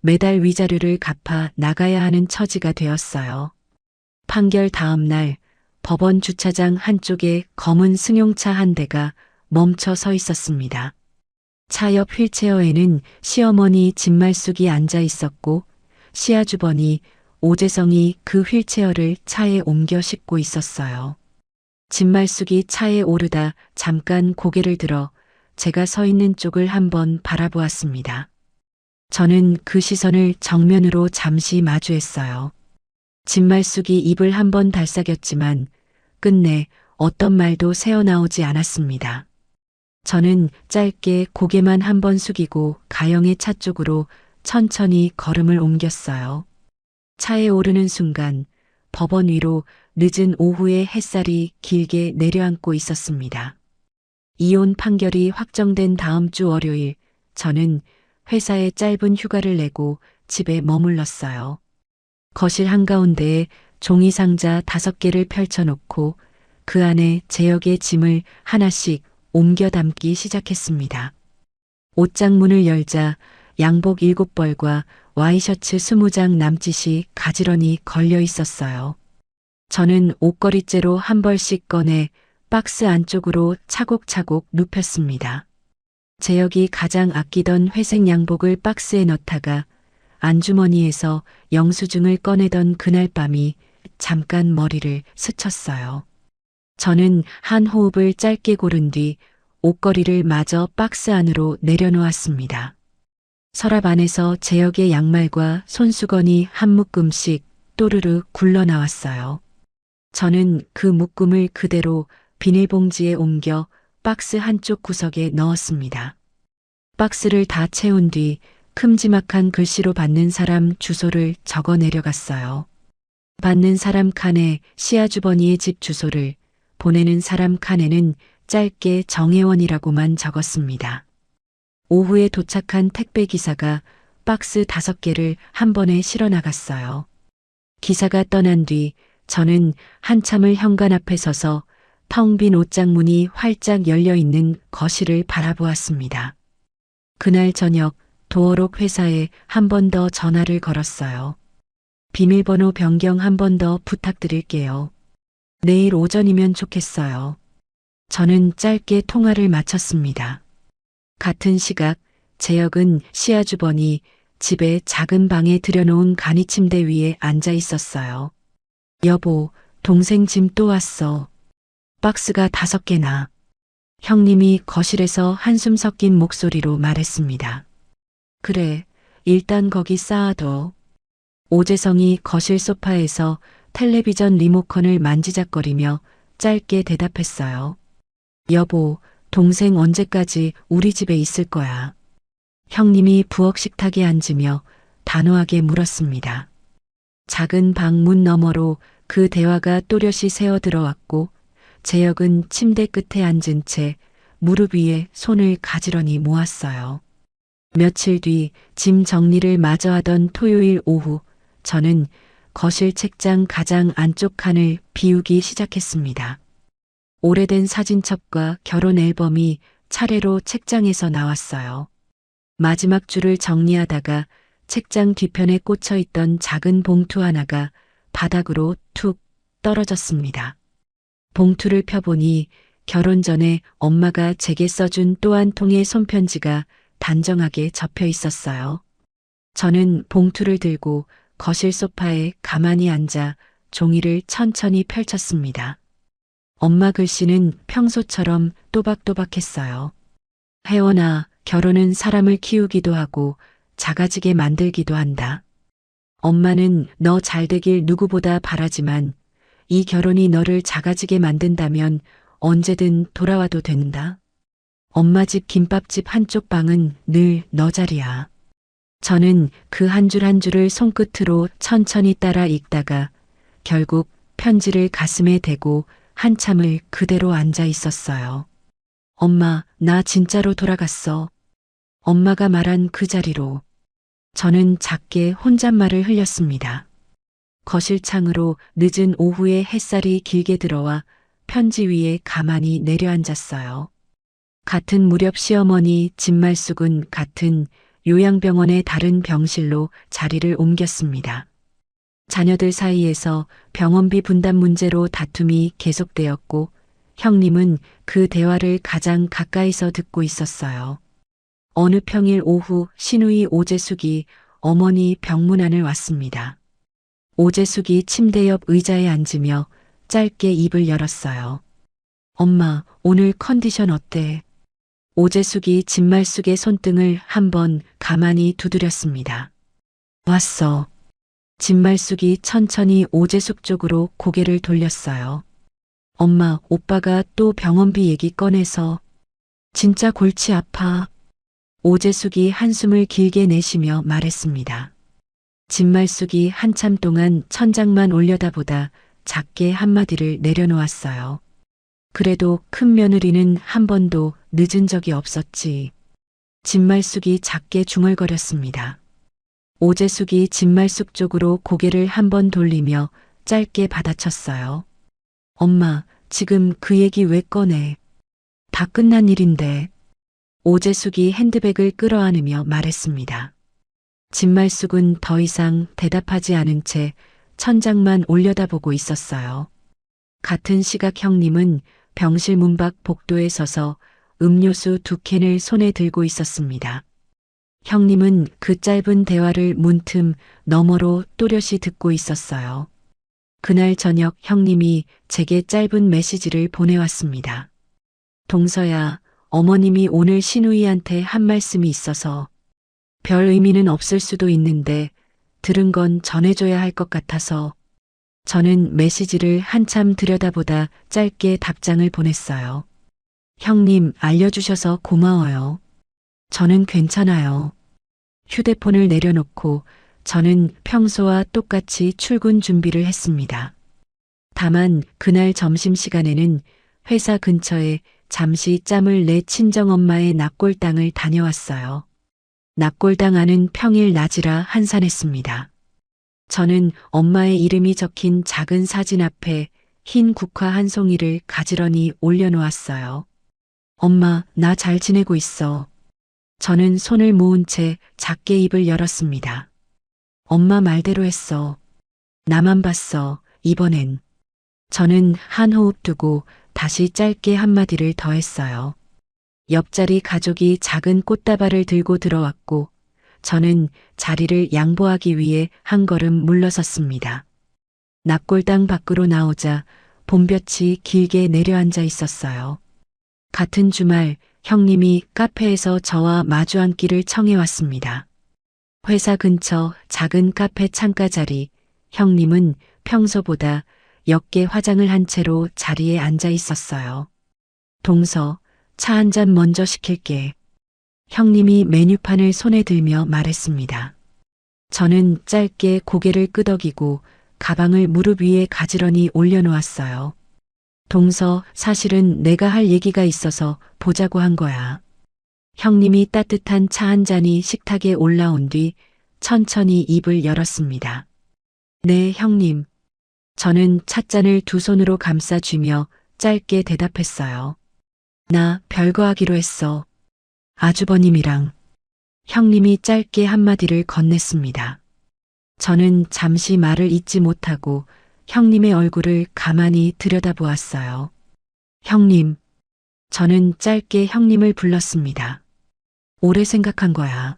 매달 위자료를 갚아 나가야 하는 처지가 되었어요. 판결 다음 날 법원 주차장 한쪽에 검은 승용차 한 대가 멈춰 서 있었습니다. 차 옆 휠체어에는 시어머니 진말숙이 앉아 있었고 시아주버니 오재성이 그 휠체어를 차에 옮겨 싣고 있었어요. 진말숙이 차에 오르다 잠깐 고개를 들어 제가 서 있는 쪽을 한번 바라보았습니다. 저는 그 시선을 정면으로 잠시 마주했어요. 진말숙이 입을 한번 달싹였지만 끝내 어떤 말도 새어나오지 않았습니다. 저는 짧게 고개만 한번 숙이고 가영의 차 쪽으로 천천히 걸음을 옮겼어요. 차에 오르는 순간 법원 위로 늦은 오후의 햇살이 길게 내려앉고 있었습니다. 이혼 판결이 확정된 다음 주 월요일, 저는 회사에 짧은 휴가를 내고 집에 머물렀어요. 거실 한가운데에 종이 상자 5개를 펼쳐놓고 그 안에 제역의 짐을 하나씩 옮겨 담기 시작했습니다. 옷장 문을 열자 양복 7벌과 와이셔츠 20장 남짓이 가지런히 걸려 있었어요. 저는 옷걸이째로 한 벌씩 꺼내 박스 안쪽으로 차곡차곡 눕혔습니다. 제역이 가장 아끼던 회색 양복을 박스에 넣다가 안주머니에서 영수증을 꺼내던 그날 밤이 잠깐 머리를 스쳤어요. 저는 한 호흡을 짧게 고른 뒤 옷걸이를 마저 박스 안으로 내려놓았습니다. 서랍 안에서 제역의 양말과 손수건이 한 묶음씩 또르르 굴러 나왔어요. 저는 그 묶음을 그대로 비닐봉지에 옮겨 박스 한쪽 구석에 넣었습니다. 박스를 다 채운 뒤 큼지막한 글씨로 받는 사람 주소를 적어 내려갔어요. 받는 사람 칸에 시아주버니의 집 주소를, 보내는 사람 칸에는 짧게 정혜원이라고만 적었습니다. 오후에 도착한 택배 기사가 박스 5개를 한 번에 실어 나갔어요. 기사가 떠난 뒤 저는 한참을 현관 앞에 서서 텅 빈 옷장 문이 활짝 열려 있는 거실을 바라보았습니다. 그날 저녁 도어록 회사에 한 번 더 전화를 걸었어요. 비밀번호 변경 한 번 더 부탁드릴게요. 내일 오전이면 좋겠어요. 저는 짧게 통화를 마쳤습니다. 같은 시각 제역은 시아주버니 집에 작은 방에 들여놓은 간이 침대 위에 앉아 있었어요. 여보, 동생 짐 또 왔어. 박스가 5개나. 형님이 거실에서 한숨 섞인 목소리로 말했습니다. 그래, 일단 거기 쌓아둬. 오재성이 거실 소파에서 텔레비전 리모컨을 만지작거리며 짧게 대답했어요. 여보, 동생 언제까지 우리 집에 있을 거야? 형님이 부엌 식탁에 앉으며 단호하게 물었습니다. 작은 방 문 너머로 그 대화가 또렷이 새어 들어왔고 제역은 침대 끝에 앉은 채 무릎 위에 손을 가지런히 모았어요. 며칠 뒤 짐 정리를 마저 하던 토요일 오후 저는 거실 책장 가장 안쪽 칸을 비우기 시작했습니다. 오래된 사진첩과 결혼 앨범이 차례로 책장에서 나왔어요. 마지막 줄을 정리하다가 책장 뒤편에 꽂혀 있던 작은 봉투 하나가 바닥으로 툭 떨어졌습니다. 봉투를 펴보니 결혼 전에 엄마가 제게 써준 또 한 통의 손편지가 단정하게 접혀 있었어요. 저는 봉투를 들고 거실 소파에 가만히 앉아 종이를 천천히 펼쳤습니다. 엄마 글씨는 평소처럼 또박또박했어요. 혜원아, 결혼은 사람을 키우기도 하고 작아지게 만들기도 한다. 엄마는 너 잘되길 누구보다 바라지만 이 결혼이 너를 작아지게 만든다면 언제든 돌아와도 된다. 엄마 집 김밥집 한쪽 방은 늘 너 자리야. 저는 그 한 줄 한 줄을 손끝으로 천천히 따라 읽다가 결국 편지를 가슴에 대고 한참을 그대로 앉아 있었어요. 엄마, 나 진짜로 돌아갔어. 엄마가 말한 그 자리로. 저는 작게 혼잣말을 흘렸습니다. 거실 창으로 늦은 오후에 햇살이 길게 들어와 편지 위에 가만히 내려앉았어요. 같은 무렵 시어머니 진말숙은 같은 요양병원의 다른 병실로 자리를 옮겼습니다. 자녀들 사이에서 병원비 분담 문제로 다툼이 계속되었고 형님은 그 대화를 가장 가까이서 듣고 있었어요. 어느 평일 오후 시누이 오재숙이 어머니 병문안을 왔습니다. 오재숙이 침대 옆 의자에 앉으며 짧게 입을 열었어요. 엄마, 오늘 컨디션 어때? 오재숙이 진말숙의 손등을 한번 가만히 두드렸습니다. 왔어. 진말숙이 천천히 오재숙 쪽으로 고개를 돌렸어요. 엄마, 오빠가 또 병원비 얘기 꺼내서 진짜 골치 아파. 오재숙이 한숨을 길게 내쉬며 말했습니다. 진말숙이 한참 동안 천장만 올려다보다 작게 한마디를 내려놓았어요. 그래도 큰 며느리는 한 번도 늦은 적이 없었지. 진말숙이 작게 중얼거렸습니다. 오재숙이 진말숙 쪽으로 고개를 한번 돌리며 짧게 받아쳤어요. 엄마, 지금 그 얘기 왜 꺼내? 다 끝난 일인데. 오재숙이 핸드백을 끌어안으며 말했습니다. 진말숙은 더 이상 대답하지 않은 채 천장만 올려다보고 있었어요. 같은 시각 형님은 병실 문 밖 복도에 서서 음료수 2캔을 손에 들고 있었습니다. 형님은 그 짧은 대화를 문틈 너머로 또렷이 듣고 있었어요. 그날 저녁 형님이 제게 짧은 메시지를 보내왔습니다. 동서야, 어머님이 오늘 시누이한테 한 말씀이 있어서 별 의미는 없을 수도 있는데 들은 건 전해줘야 할 것 같아서. 저는 메시지를 한참 들여다보다 짧게 답장을 보냈어요. 형님, 알려주셔서 고마워요. 저는 괜찮아요. 휴대폰을 내려놓고 저는 평소와 똑같이 출근 준비를 했습니다. 다만 그날 점심시간에는 회사 근처에 잠시 짬을 내 친정엄마의 납골당을 다녀왔어요. 납골당 안은 평일 낮이라 한산했습니다. 저는 엄마의 이름이 적힌 작은 사진 앞에 흰 국화 한 송이를 가지런히 올려놓았어요. 엄마, 나 잘 지내고 있어. 저는 손을 모은 채 작게 입을 열었습니다. 엄마 말대로 했어. 나만 봤어, 이번엔. 저는 한 호흡 두고 다시 짧게 한마디를 더했어요. 옆자리 가족이 작은 꽃다발을 들고 들어왔고 저는 자리를 양보하기 위해 한 걸음 물러섰습니다. 납골당 밖으로 나오자 봄볕이 길게 내려앉아 있었어요. 같은 주말 형님이 카페에서 저와 마주 앉기를 청해왔습니다. 회사 근처 작은 카페 창가 자리, 형님은 평소보다 옅게 화장을 한 채로 자리에 앉아 있었어요. 동서, 차 한 잔 먼저 시킬게. 형님이 메뉴판을 손에 들며 말했습니다. 저는 짧게 고개를 끄덕이고 가방을 무릎 위에 가지런히 올려놓았어요. 동서, 사실은 내가 할 얘기가 있어서 보자고 한 거야. 형님이 따뜻한 차 한 잔이 식탁에 올라온 뒤 천천히 입을 열었습니다. 네, 형님. 저는 찻잔을 두 손으로 감싸쥐며 짧게 대답했어요. 나 별거 하기로 했어. 아주버님이랑. 형님이 짧게 한마디를 건넸습니다. 저는 잠시 말을 잇지 못하고 형님의 얼굴을 가만히 들여다보았어요. 형님. 저는 짧게 형님을 불렀습니다. 오래 생각한 거야.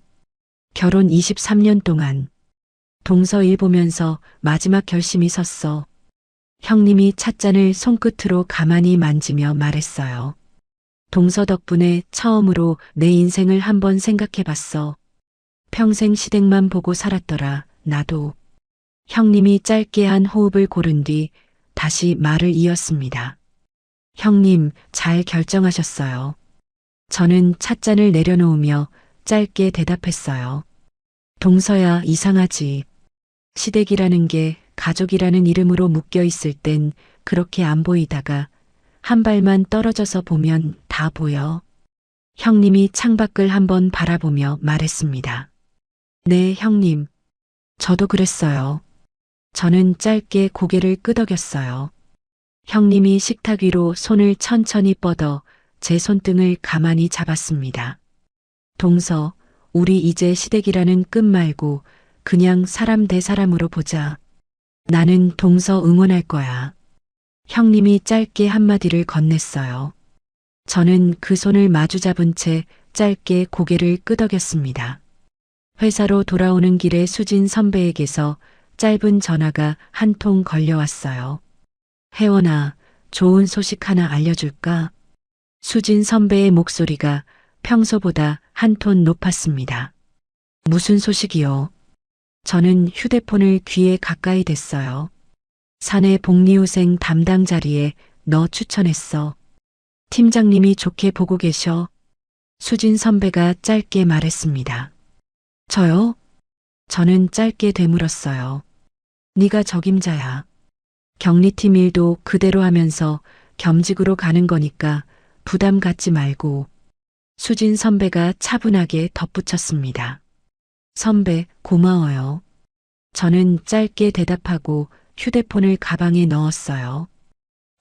결혼 23년 동안. 동서 일 보면서 마지막 결심이 섰어. 형님이 찻잔을 손끝으로 가만히 만지며 말했어요. 동서 덕분에 처음으로 내 인생을 한번 생각해 봤어. 평생 시댁만 보고 살았더라, 나도. 형님이 짧게 한 호흡을 고른 뒤 다시 말을 이었습니다. 형님, 잘 결정하셨어요. 저는 찻잔을 내려놓으며 짧게 대답했어요. 동서야, 이상하지. 시댁이라는 게 가족이라는 이름으로 묶여 있을 땐 그렇게 안 보이다가 한 발만 떨어져서 보면 다 보여. 형님이 창밖을 한번 바라보며 말했습니다. 네, 형님. 저도 그랬어요. 저는 짧게 고개를 끄덕였어요. 형님이 식탁 위로 손을 천천히 뻗어 제 손등을 가만히 잡았습니다. 동서, 우리 이제 시댁이라는 끈 말고 그냥 사람 대 사람으로 보자. 나는 동서 응원할 거야. 형님이 짧게 한마디를 건넸어요. 저는 그 손을 마주 잡은 채 짧게 고개를 끄덕였습니다. 회사로 돌아오는 길에 수진 선배에게서 짧은 전화가 한 통 걸려왔어요. 혜원아, 좋은 소식 하나 알려줄까? 수진 선배의 목소리가 평소보다 한 톤 높았습니다. 무슨 소식이요? 저는 휴대폰을 귀에 가까이 댔어요. 사내 복리후생 담당 자리에 너 추천했어. 팀장님이 좋게 보고 계셔. 수진 선배가 짧게 말했습니다. 저요? 저는 짧게 되물었어요. 네가 적임자야. 격리팀 일도 그대로 하면서 겸직으로 가는 거니까 부담 갖지 말고. 수진 선배가 차분하게 덧붙였습니다. 선배, 고마워요. 저는 짧게 대답하고 휴대폰을 가방에 넣었어요.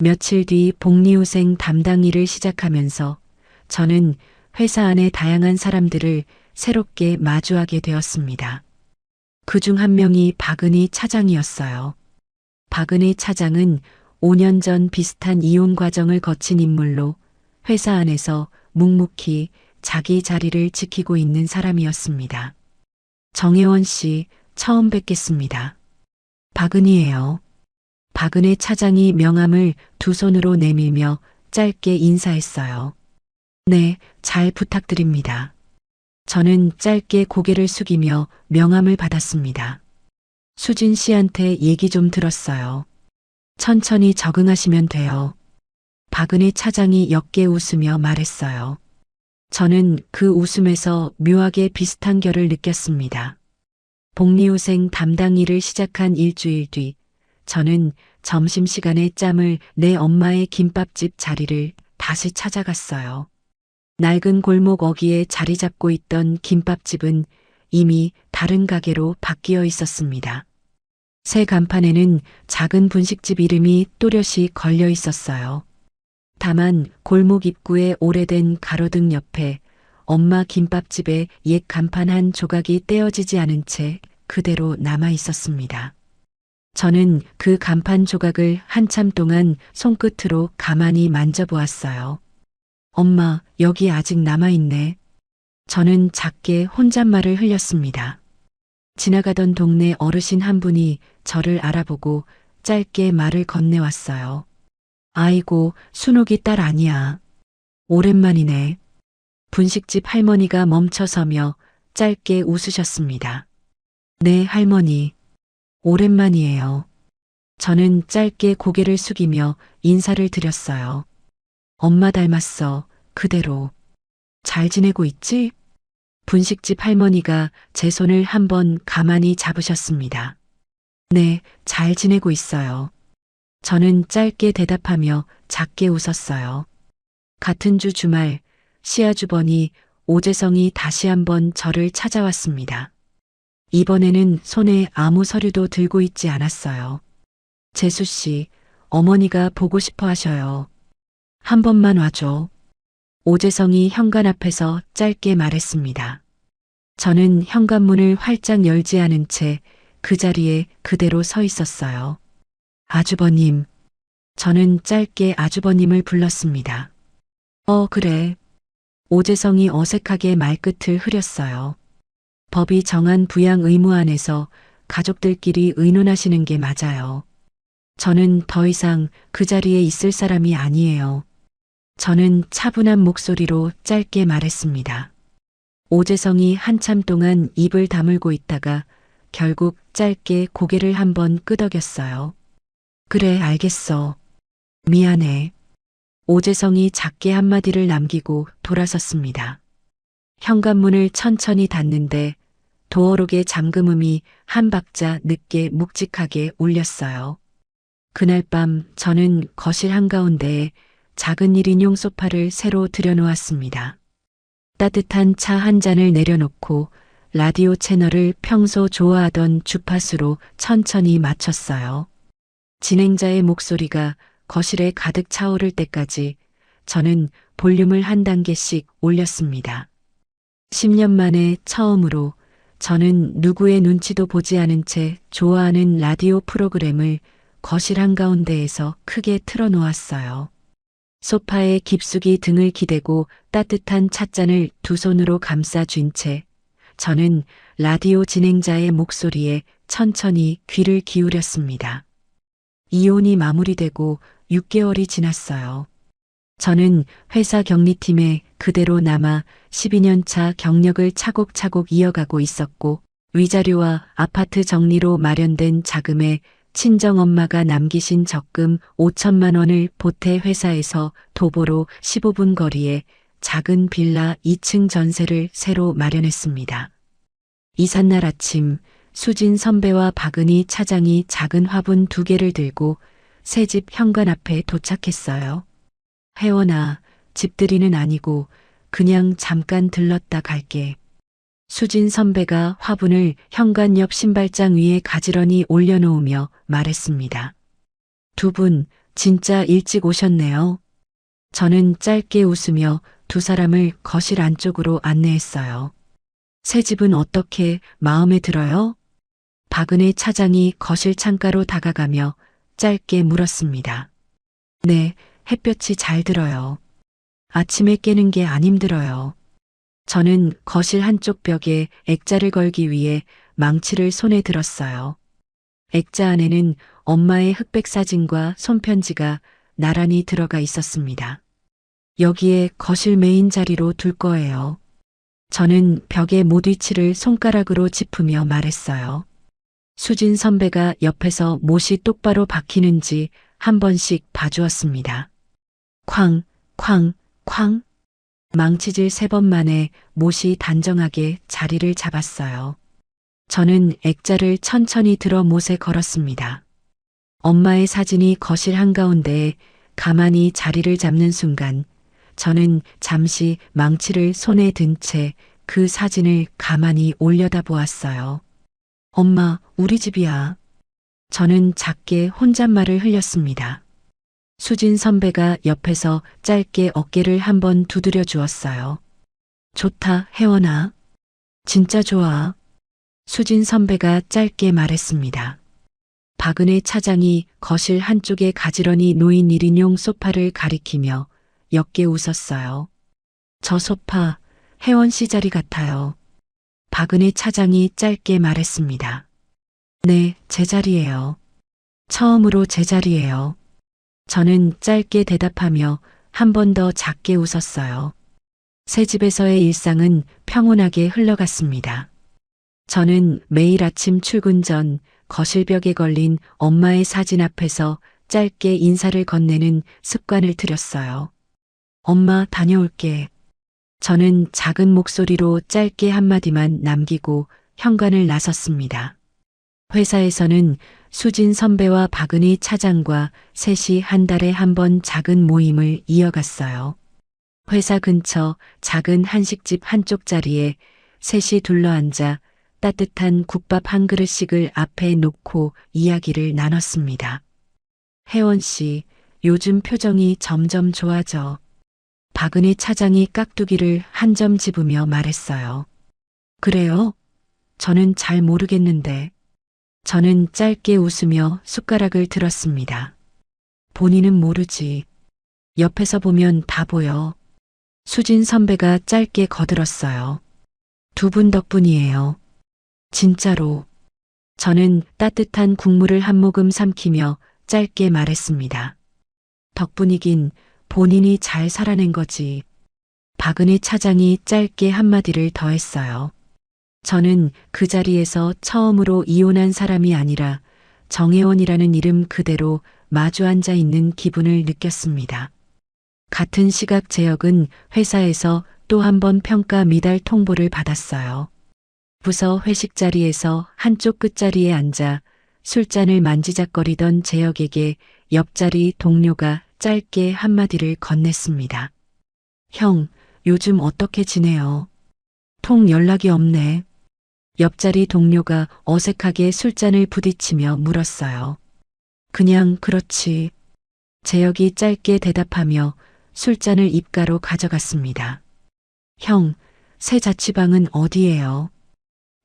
며칠 뒤 복리후생 담당 일을 시작하면서 저는 회사 안의 다양한 사람들을 새롭게 마주하게 되었습니다. 그중 한 명이 박은희 차장이었어요. 박은희 차장은 5년 전 비슷한 이혼 과정을 거친 인물로 회사 안에서 묵묵히 자기 자리를 지키고 있는 사람이었습니다. 정혜원 씨, 처음 뵙겠습니다. 박은희예요. 박은혜 차장이 명함을 두 손으로 내밀며 짧게 인사했어요. 네, 잘 부탁드립니다. 저는 짧게 고개를 숙이며 명함을 받았습니다. 수진 씨한테 얘기 좀 들었어요. 천천히 적응하시면 돼요. 박은혜 차장이 옅게 웃으며 말했어요. 저는 그 웃음에서 묘하게 비슷한 결을 느꼈습니다. 복리후생 담당 일을 시작한 일주일 뒤, 저는 점심시간에 짬을 내 엄마의 김밥집 자리를 다시 찾아갔어요. 낡은 골목 어귀에 자리 잡고 있던 김밥집은 이미 다른 가게로 바뀌어 있었습니다. 새 간판에는 작은 분식집 이름이 또렷이 걸려 있었어요. 다만 골목 입구의 오래된 가로등 옆에 엄마 김밥집의 옛 간판 한 조각이 떼어지지 않은 채 그대로 남아 있었습니다. 저는 그 간판 조각을 한참 동안 손끝으로 가만히 만져보았어요. 엄마, 여기 아직 남아있네. 저는 작게 혼잣말을 흘렸습니다. 지나가던 동네 어르신 한 분이 저를 알아보고 짧게 말을 건네왔어요. 아이고, 순옥이 딸 아니야. 오랜만이네. 분식집 할머니가 멈춰서며 짧게 웃으셨습니다. 네, 할머니. 오랜만이에요. 저는 짧게 고개를 숙이며 인사를 드렸어요. 엄마 닮았어. 그대로. 잘 지내고 있지? 분식집 할머니가 제 손을 한번 가만히 잡으셨습니다. 네, 잘 지내고 있어요. 저는 짧게 대답하며 작게 웃었어요. 같은 주 주말, 시아주번이 오재성이 다시 한번 저를 찾아왔습니다. 이번에는 손에 아무 서류도 들고 있지 않았어요. 재수 씨, 어머니가 보고 싶어 하셔요. 한 번만 와줘. 오재성이 현관 앞에서 짧게 말했습니다. 저는 현관문을 활짝 열지 않은 채 그 자리에 그대로 서 있었어요. 아주버님. 저는 짧게 아주버님을 불렀습니다. 그래. 오재성이 어색하게 말끝을 흐렸어요. 법이 정한 부양 의무 안에서 가족들끼리 의논하시는 게 맞아요. 저는 더 이상 그 자리에 있을 사람이 아니에요. 저는 차분한 목소리로 짧게 말했습니다. 오재성이 한참 동안 입을 다물고 있다가 결국 짧게 고개를 한번 끄덕였어요. 그래, 알겠어. 미안해. 오재성이 작게 한마디를 남기고 돌아섰습니다. 현관문을 천천히 닫는데 도어록의 잠금음이 한 박자 늦게 묵직하게 울렸어요. 그날 밤 저는 거실 한가운데에 작은 1인용 소파를 새로 들여놓았습니다. 따뜻한 차 한 잔을 내려놓고 라디오 채널을 평소 좋아하던 주파수로 천천히 맞췄어요. 진행자의 목소리가 거실에 가득 차오를 때까지 저는 볼륨을 한 단계씩 올렸습니다. 10년 만에 처음으로 저는 누구의 눈치도 보지 않은 채 좋아하는 라디오 프로그램을 거실 한가운데에서 크게 틀어놓았어요. 소파에 깊숙이 등을 기대고 따뜻한 찻잔을 두 손으로 감싸 쥔 채 저는 라디오 진행자의 목소리에 천천히 귀를 기울였습니다. 이혼이 마무리되고 6개월이 지났어요. 저는 회사 격리팀에 그대로 남아 12년 차 경력을 차곡차곡 이어가고 있었고 위자료와 아파트 정리로 마련된 자금에 친정엄마가 남기신 적금 5천만 원을 보태 회사에서 도보로 15분 거리에 작은 빌라 2층 전세를 새로 마련했습니다. 이삿날 아침 수진 선배와 박은희 차장이 작은 화분 2개를 들고 새집 현관 앞에 도착했어요. 혜원아, 집들이는 아니고 그냥 잠깐 들렀다 갈게. 수진 선배가 화분을 현관 옆 신발장 위에 가지런히 올려놓으며 말했습니다. 두 분 진짜 일찍 오셨네요. 저는 짧게 웃으며 두 사람을 거실 안쪽으로 안내했어요. 새 집은 어떻게 마음에 들어요? 박은혜 차장이 거실 창가로 다가가며 짧게 물었습니다. 네, 햇볕이 잘 들어요. 아침에 깨는 게 안 힘들어요. 저는 거실 한쪽 벽에 액자를 걸기 위해 망치를 손에 들었어요. 액자 안에는 엄마의 흑백 사진과 손편지가 나란히 들어가 있었습니다. 여기에 거실 메인 자리로 둘 거예요. 저는 벽에 못위치를 손가락으로 짚으며 말했어요. 수진 선배가 옆에서 못이 똑바로 박히는지 한 번씩 봐주었습니다. 쾅, 쾅, 쾅. 망치질 3번 만에 못이 단정하게 자리를 잡았어요. 저는 액자를 천천히 들어 못에 걸었습니다. 엄마의 사진이 거실 한가운데에 가만히 자리를 잡는 순간 저는 잠시 망치를 손에 든 채 그 사진을 가만히 올려다보았어요. 엄마, 우리 집이야. 저는 작게 혼잣말을 흘렸습니다. 수진 선배가 옆에서 짧게 어깨를 한번 두드려 주었어요. 좋다, 혜원아. 진짜 좋아. 수진 선배가 짧게 말했습니다. 박은혜 차장이 거실 한쪽에 가지런히 놓인 1인용 소파를 가리키며 옅게 웃었어요. 저 소파, 혜원 씨 자리 같아요. 박은혜 차장이 짧게 말했습니다. 네, 제 자리예요. 처음으로 제 자리예요. 저는 짧게 대답하며 한 번 더 작게 웃었어요. 새 집에서의 일상은 평온하게 흘러갔습니다. 저는 매일 아침 출근 전 거실벽에 걸린 엄마의 사진 앞에서 짧게 인사를 건네는 습관을 들였어요. 엄마, 다녀올게. 저는 작은 목소리로 짧게 한마디만 남기고 현관을 나섰습니다. 회사에서는 수진 선배와 박은희 차장과 셋이 한 달에 한 번 작은 모임을 이어갔어요. 회사 근처 작은 한식집 한쪽 자리에 셋이 둘러앉아 따뜻한 국밥 한 그릇씩을 앞에 놓고 이야기를 나눴습니다. 혜원 씨, 요즘 표정이 점점 좋아져. 박은희 차장이 깍두기를 한 점 집으며 말했어요. 그래요? 저는 잘 모르겠는데. 저는 짧게 웃으며 숟가락을 들었습니다. 본인은 모르지. 옆에서 보면 다 보여. 수진 선배가 짧게 거들었어요. 두 분 덕분이에요. 진짜로. 저는 따뜻한 국물을 한 모금 삼키며 짧게 말했습니다. 덕분이긴 본인이 잘 살아낸 거지. 박은희 차장이 짧게 한마디를 더했어요. 저는 그 자리에서 처음으로 이혼한 사람이 아니라 정혜원이라는 이름 그대로 마주 앉아 있는 기분을 느꼈습니다. 같은 시각 제역은 회사에서 또 한 번 평가 미달 통보를 받았어요. 부서 회식 자리에서 한쪽 끝자리에 앉아 술잔을 만지작거리던 재혁에게 옆자리 동료가 짧게 한마디를 건넸습니다. 형, 요즘 어떻게 지내요? 통 연락이 없네. 옆자리 동료가 어색하게 술잔을 부딪히며 물었어요. 그냥 그렇지. 재혁이 짧게 대답하며 술잔을 입가로 가져갔습니다. 형, 새 자취방은 어디예요?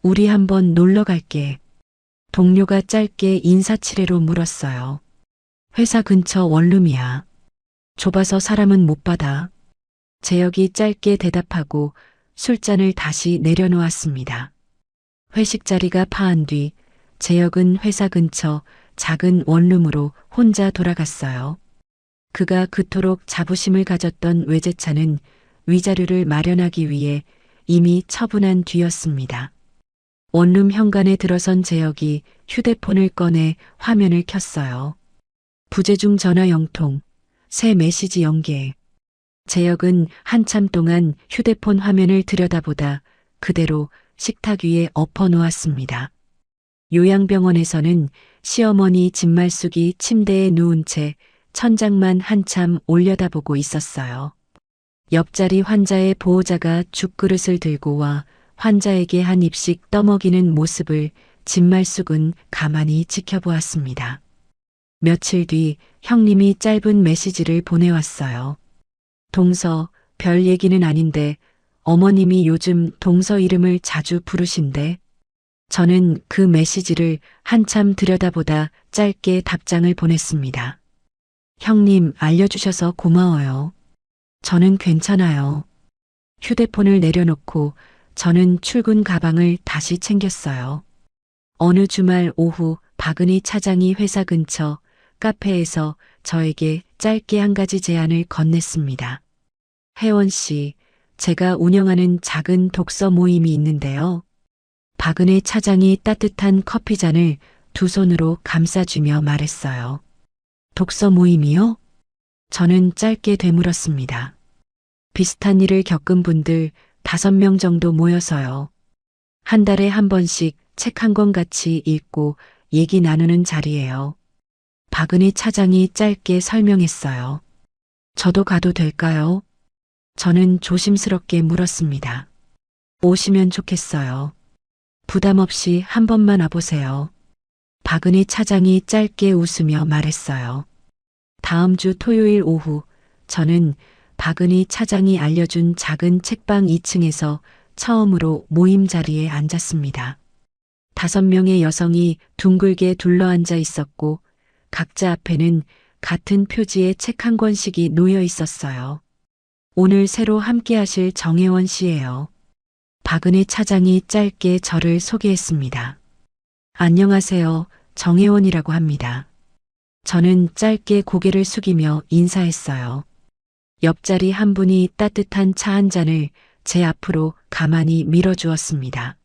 우리 한번 놀러 갈게. 동료가 짧게 인사치레로 물었어요. 회사 근처 원룸이야. 좁아서 사람은 못 받아. 재혁이 짧게 대답하고 술잔을 다시 내려놓았습니다. 회식 자리가 파한 뒤 재혁은 회사 근처 작은 원룸으로 혼자 돌아갔어요. 그가 그토록 자부심을 가졌던 외제차는 위자료를 마련하기 위해 이미 처분한 뒤였습니다. 원룸 현관에 들어선 재혁이 휴대폰을 꺼내 화면을 켰어요. 부재중 전화 영통, 새 메시지 연계. 재혁은 한참 동안 휴대폰 화면을 들여다보다 그대로 식탁 위에 엎어 놓았습니다. 요양병원에서는 시어머니 진말숙이 침대에 누운 채 천장만 한참 올려다보고 있었어요. 옆자리 환자의 보호자가 죽그릇을 들고 와 환자에게 한 입씩 떠먹이는 모습을 진말숙은 가만히 지켜보았습니다. 며칠 뒤 형님이 짧은 메시지를 보내왔어요. 동서, 별 얘기는 아닌데 어머님이 요즘 동서 이름을 자주 부르신대. 저는 그 메시지를 한참 들여다보다 짧게 답장을 보냈습니다. 형님 알려주셔서 고마워요. 저는 괜찮아요. 휴대폰을 내려놓고 저는 출근 가방을 다시 챙겼어요. 어느 주말 오후 박은희 차장이 회사 근처 카페에서 저에게 짧게 한 가지 제안을 건넸습니다. 혜원 씨, 제가 운영하는 작은 독서 모임이 있는데요. 박은혜 차장이 따뜻한 커피잔을 두 손으로 감싸주며 말했어요. 독서 모임이요? 저는 짧게 되물었습니다. 비슷한 일을 겪은 분들 5명 정도 모여서요. 한 달에 한 번씩 책 한 권 같이 읽고 얘기 나누는 자리예요. 박은희 차장이 짧게 설명했어요. 저도 가도 될까요? 저는 조심스럽게 물었습니다. 오시면 좋겠어요. 부담 없이 한 번만 와보세요. 박은희 차장이 짧게 웃으며 말했어요. 다음 주 토요일 오후 저는 박은희 차장이 알려준 작은 책방 2층에서 처음으로 모임 자리에 앉았습니다. 5명의 여성이 둥글게 둘러앉아 있었고 각자 앞에는 같은 표지의 책 한 권씩이 놓여 있었어요. 오늘 새로 함께 하실 정혜원 씨예요. 박은희 차장이 짧게 저를 소개했습니다. 안녕하세요. 정혜원이라고 합니다. 저는 짧게 고개를 숙이며 인사했어요. 옆자리 한 분이 따뜻한 차 한 잔을 제 앞으로 가만히 밀어주었습니다.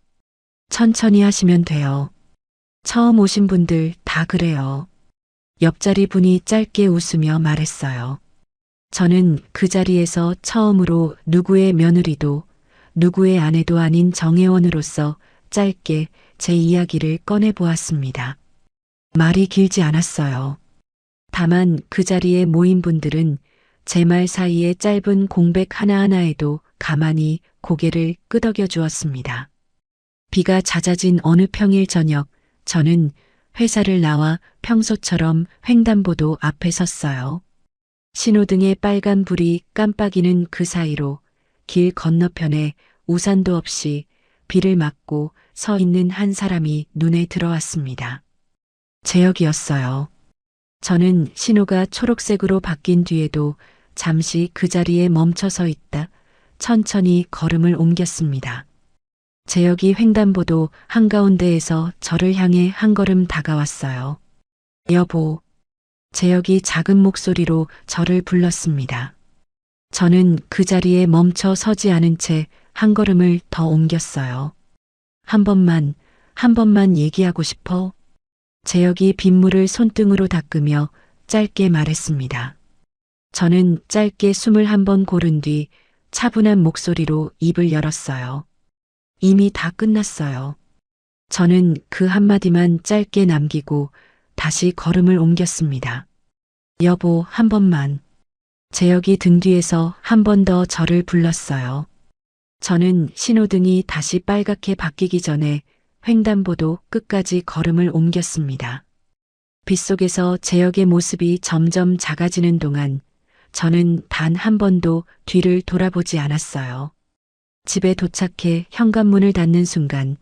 천천히 하시면 돼요. 처음 오신 분들 다 그래요. 옆자리 분이 짧게 웃으며 말했어요. 저는 그 자리에서 처음으로 누구의 며느리도 누구의 아내도 아닌 정혜원으로서 짧게 제 이야기를 꺼내보았습니다. 말이 길지 않았어요. 다만 그 자리에 모인 분들은 제 말 사이에 짧은 공백 하나하나에도 가만히 고개를 끄덕여 주었습니다. 비가 잦아진 어느 평일 저녁, 저는 회사를 나와 평소처럼 횡단보도 앞에 섰어요. 신호등의 빨간 불이 깜빡이는 그 사이로 길 건너편에 우산도 없이 비를 맞고 서 있는 한 사람이 눈에 들어왔습니다. 재혁이었어요. 저는 신호가 초록색으로 바뀐 뒤에도 잠시 그 자리에 멈춰 서 있다 천천히 걸음을 옮겼습니다. 재혁이 횡단보도 한가운데에서 저를 향해 한 걸음 다가왔어요. 여보. 재혁이 작은 목소리로 저를 불렀습니다. 저는 그 자리에 멈춰 서지 않은 채 한 걸음을 더 옮겼어요. 한 번만 얘기하고 싶어. 재혁이 빗물을 손등으로 닦으며 짧게 말했습니다. 저는 짧게 숨을 한 번 고른 뒤 차분한 목소리로 입을 열었어요. 이미 다 끝났어요. 저는 그 한마디만 짧게 남기고 다시 걸음을 옮겼습니다. 여보, 한 번만. 재혁이 등 뒤에서 한 번 더 저를 불렀어요. 저는 신호등이 다시 빨갛게 바뀌기 전에 횡단보도 끝까지 걸음을 옮겼습니다. 빗속에서 재혁의 모습이 점점 작아지는 동안 저는 단 한 번도 뒤를 돌아보지 않았어요. 집에 도착해 현관문을 닫는 순간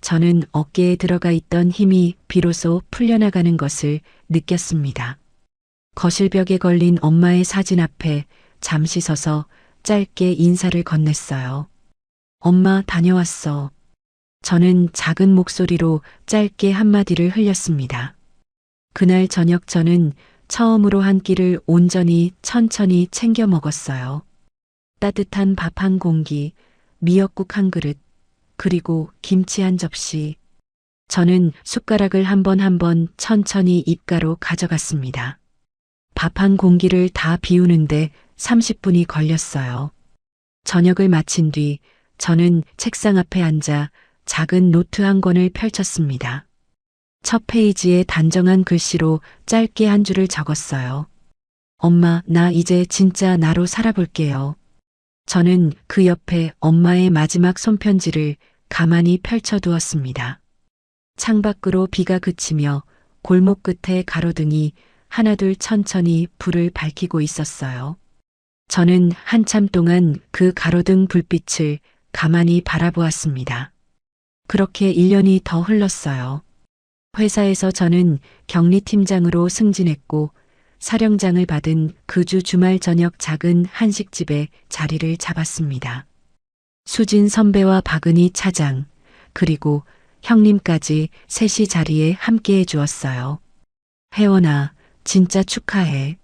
저는 어깨에 들어가 있던 힘이 비로소 풀려나가는 것을 느꼈습니다. 거실벽에 걸린 엄마의 사진 앞에 잠시 서서 짧게 인사를 건넸어요. 엄마, 다녀왔어. 저는 작은 목소리로 짧게 한마디를 흘렸습니다. 그날 저녁 저는 처음으로 한 끼를 온전히 천천히 챙겨 먹었어요. 따뜻한 밥 한 공기, 미역국 한 그릇, 그리고 김치 한 접시. 저는 숟가락을 한 번 한 번 천천히 입가로 가져갔습니다. 밥 한 공기를 다 비우는데 30분이 걸렸어요. 저녁을 마친 뒤 저는 책상 앞에 앉아 작은 노트 한 권을 펼쳤습니다. 첫 페이지에 단정한 글씨로 짧게 한 줄을 적었어요. 엄마, 나 이제 진짜 나로 살아볼게요. 저는 그 옆에 엄마의 마지막 손편지를 가만히 펼쳐두었습니다. 창밖으로 비가 그치며 골목 끝에 가로등이 하나둘 천천히 불을 밝히고 있었어요. 저는 한참 동안 그 가로등 불빛을 가만히 바라보았습니다. 그렇게 1년이 더 흘렀어요. 회사에서 저는 격리팀장으로 승진했고 사령장을 받은 그 주 주말 저녁 작은 한식집에 자리를 잡았습니다. 수진 선배와 박은희 차장, 그리고 형님까지 셋이 자리에 함께해 주었어요. 혜원아, 진짜 축하해.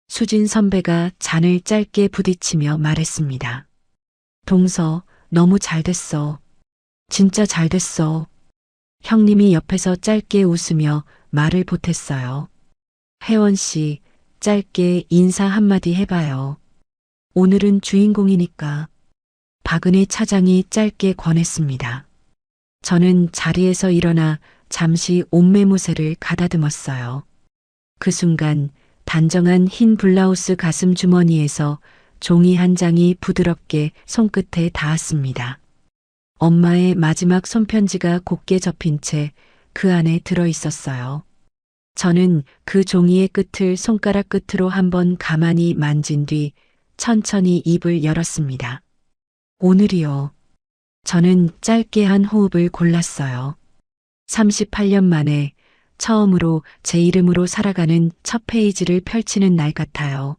수진 선배가 잔을 짧게 부딪히며 말했습니다. 동서, 너무 잘 됐어. 진짜 잘 됐어. 형님이 옆에서 짧게 웃으며 말을 보탰어요. 혜원 씨, 짧게 인사 한마디 해봐요. 오늘은 주인공이니까. 박은혜 차장이 짧게 권했습니다. 저는 자리에서 일어나 잠시 옷매무새를 가다듬었어요. 그 순간 단정한 흰 블라우스 가슴 주머니에서 종이 한 장이 부드럽게 손끝에 닿았습니다. 엄마의 마지막 손편지가 곱게 접힌 채 그 안에 들어 있었어요. 저는 그 종이의 끝을 손가락 끝으로 한번 가만히 만진 뒤 천천히 입을 열었습니다. 오늘이요. 저는 짧게 한 호흡을 골랐어요. 38년 만에 처음으로 제 이름으로 살아가는 첫 페이지를 펼치는 날 같아요.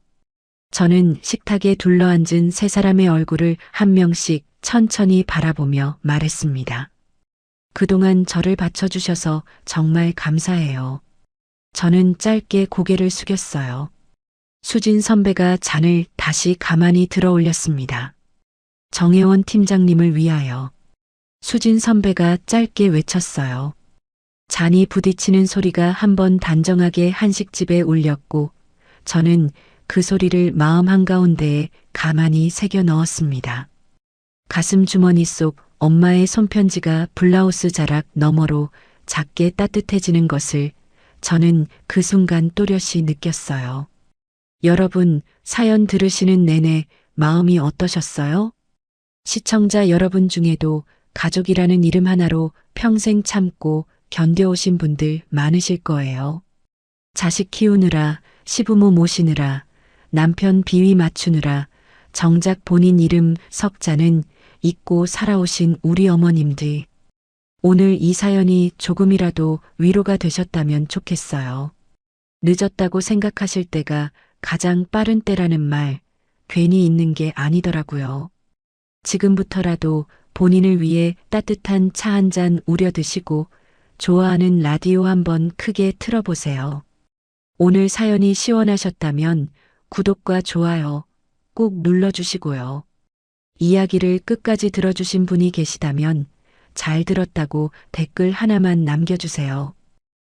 저는 식탁에 둘러앉은 세 사람의 얼굴을 한 명씩 천천히 바라보며 말했습니다. 그동안 저를 받쳐주셔서 정말 감사해요. 저는 짧게 고개를 숙였어요. 수진 선배가 잔을 다시 가만히 들어 올렸습니다. 정혜원 팀장님을 위하여. 수진 선배가 짧게 외쳤어요. 잔이 부딪히는 소리가 한번 단정하게 한식집에 울렸고 저는 그 소리를 마음 한가운데에 가만히 새겨 넣었습니다. 가슴 주머니 속 엄마의 손편지가 블라우스 자락 너머로 작게 따뜻해지는 것을 저는 그 순간 또렷이 느꼈어요. 여러분, 사연 들으시는 내내 마음이 어떠셨어요? 시청자 여러분 중에도 가족이라는 이름 하나로 평생 참고 견뎌오신 분들 많으실 거예요. 자식 키우느라, 시부모 모시느라, 남편 비위 맞추느라 정작 본인 이름 석자는 잊고 살아오신 우리 어머님들. 오늘 이 사연이 조금이라도 위로가 되셨다면 좋겠어요. 늦었다고 생각하실 때가 가장 빠른 때라는 말 괜히 있는 게 아니더라고요. 지금부터라도 본인을 위해 따뜻한 차 한 잔 우려 드시고 좋아하는 라디오 한번 크게 틀어보세요. 오늘 사연이 시원하셨다면 구독과 좋아요 꼭 눌러주시고요. 이야기를 끝까지 들어주신 분이 계시다면 잘 들었다고 댓글 하나만 남겨주세요.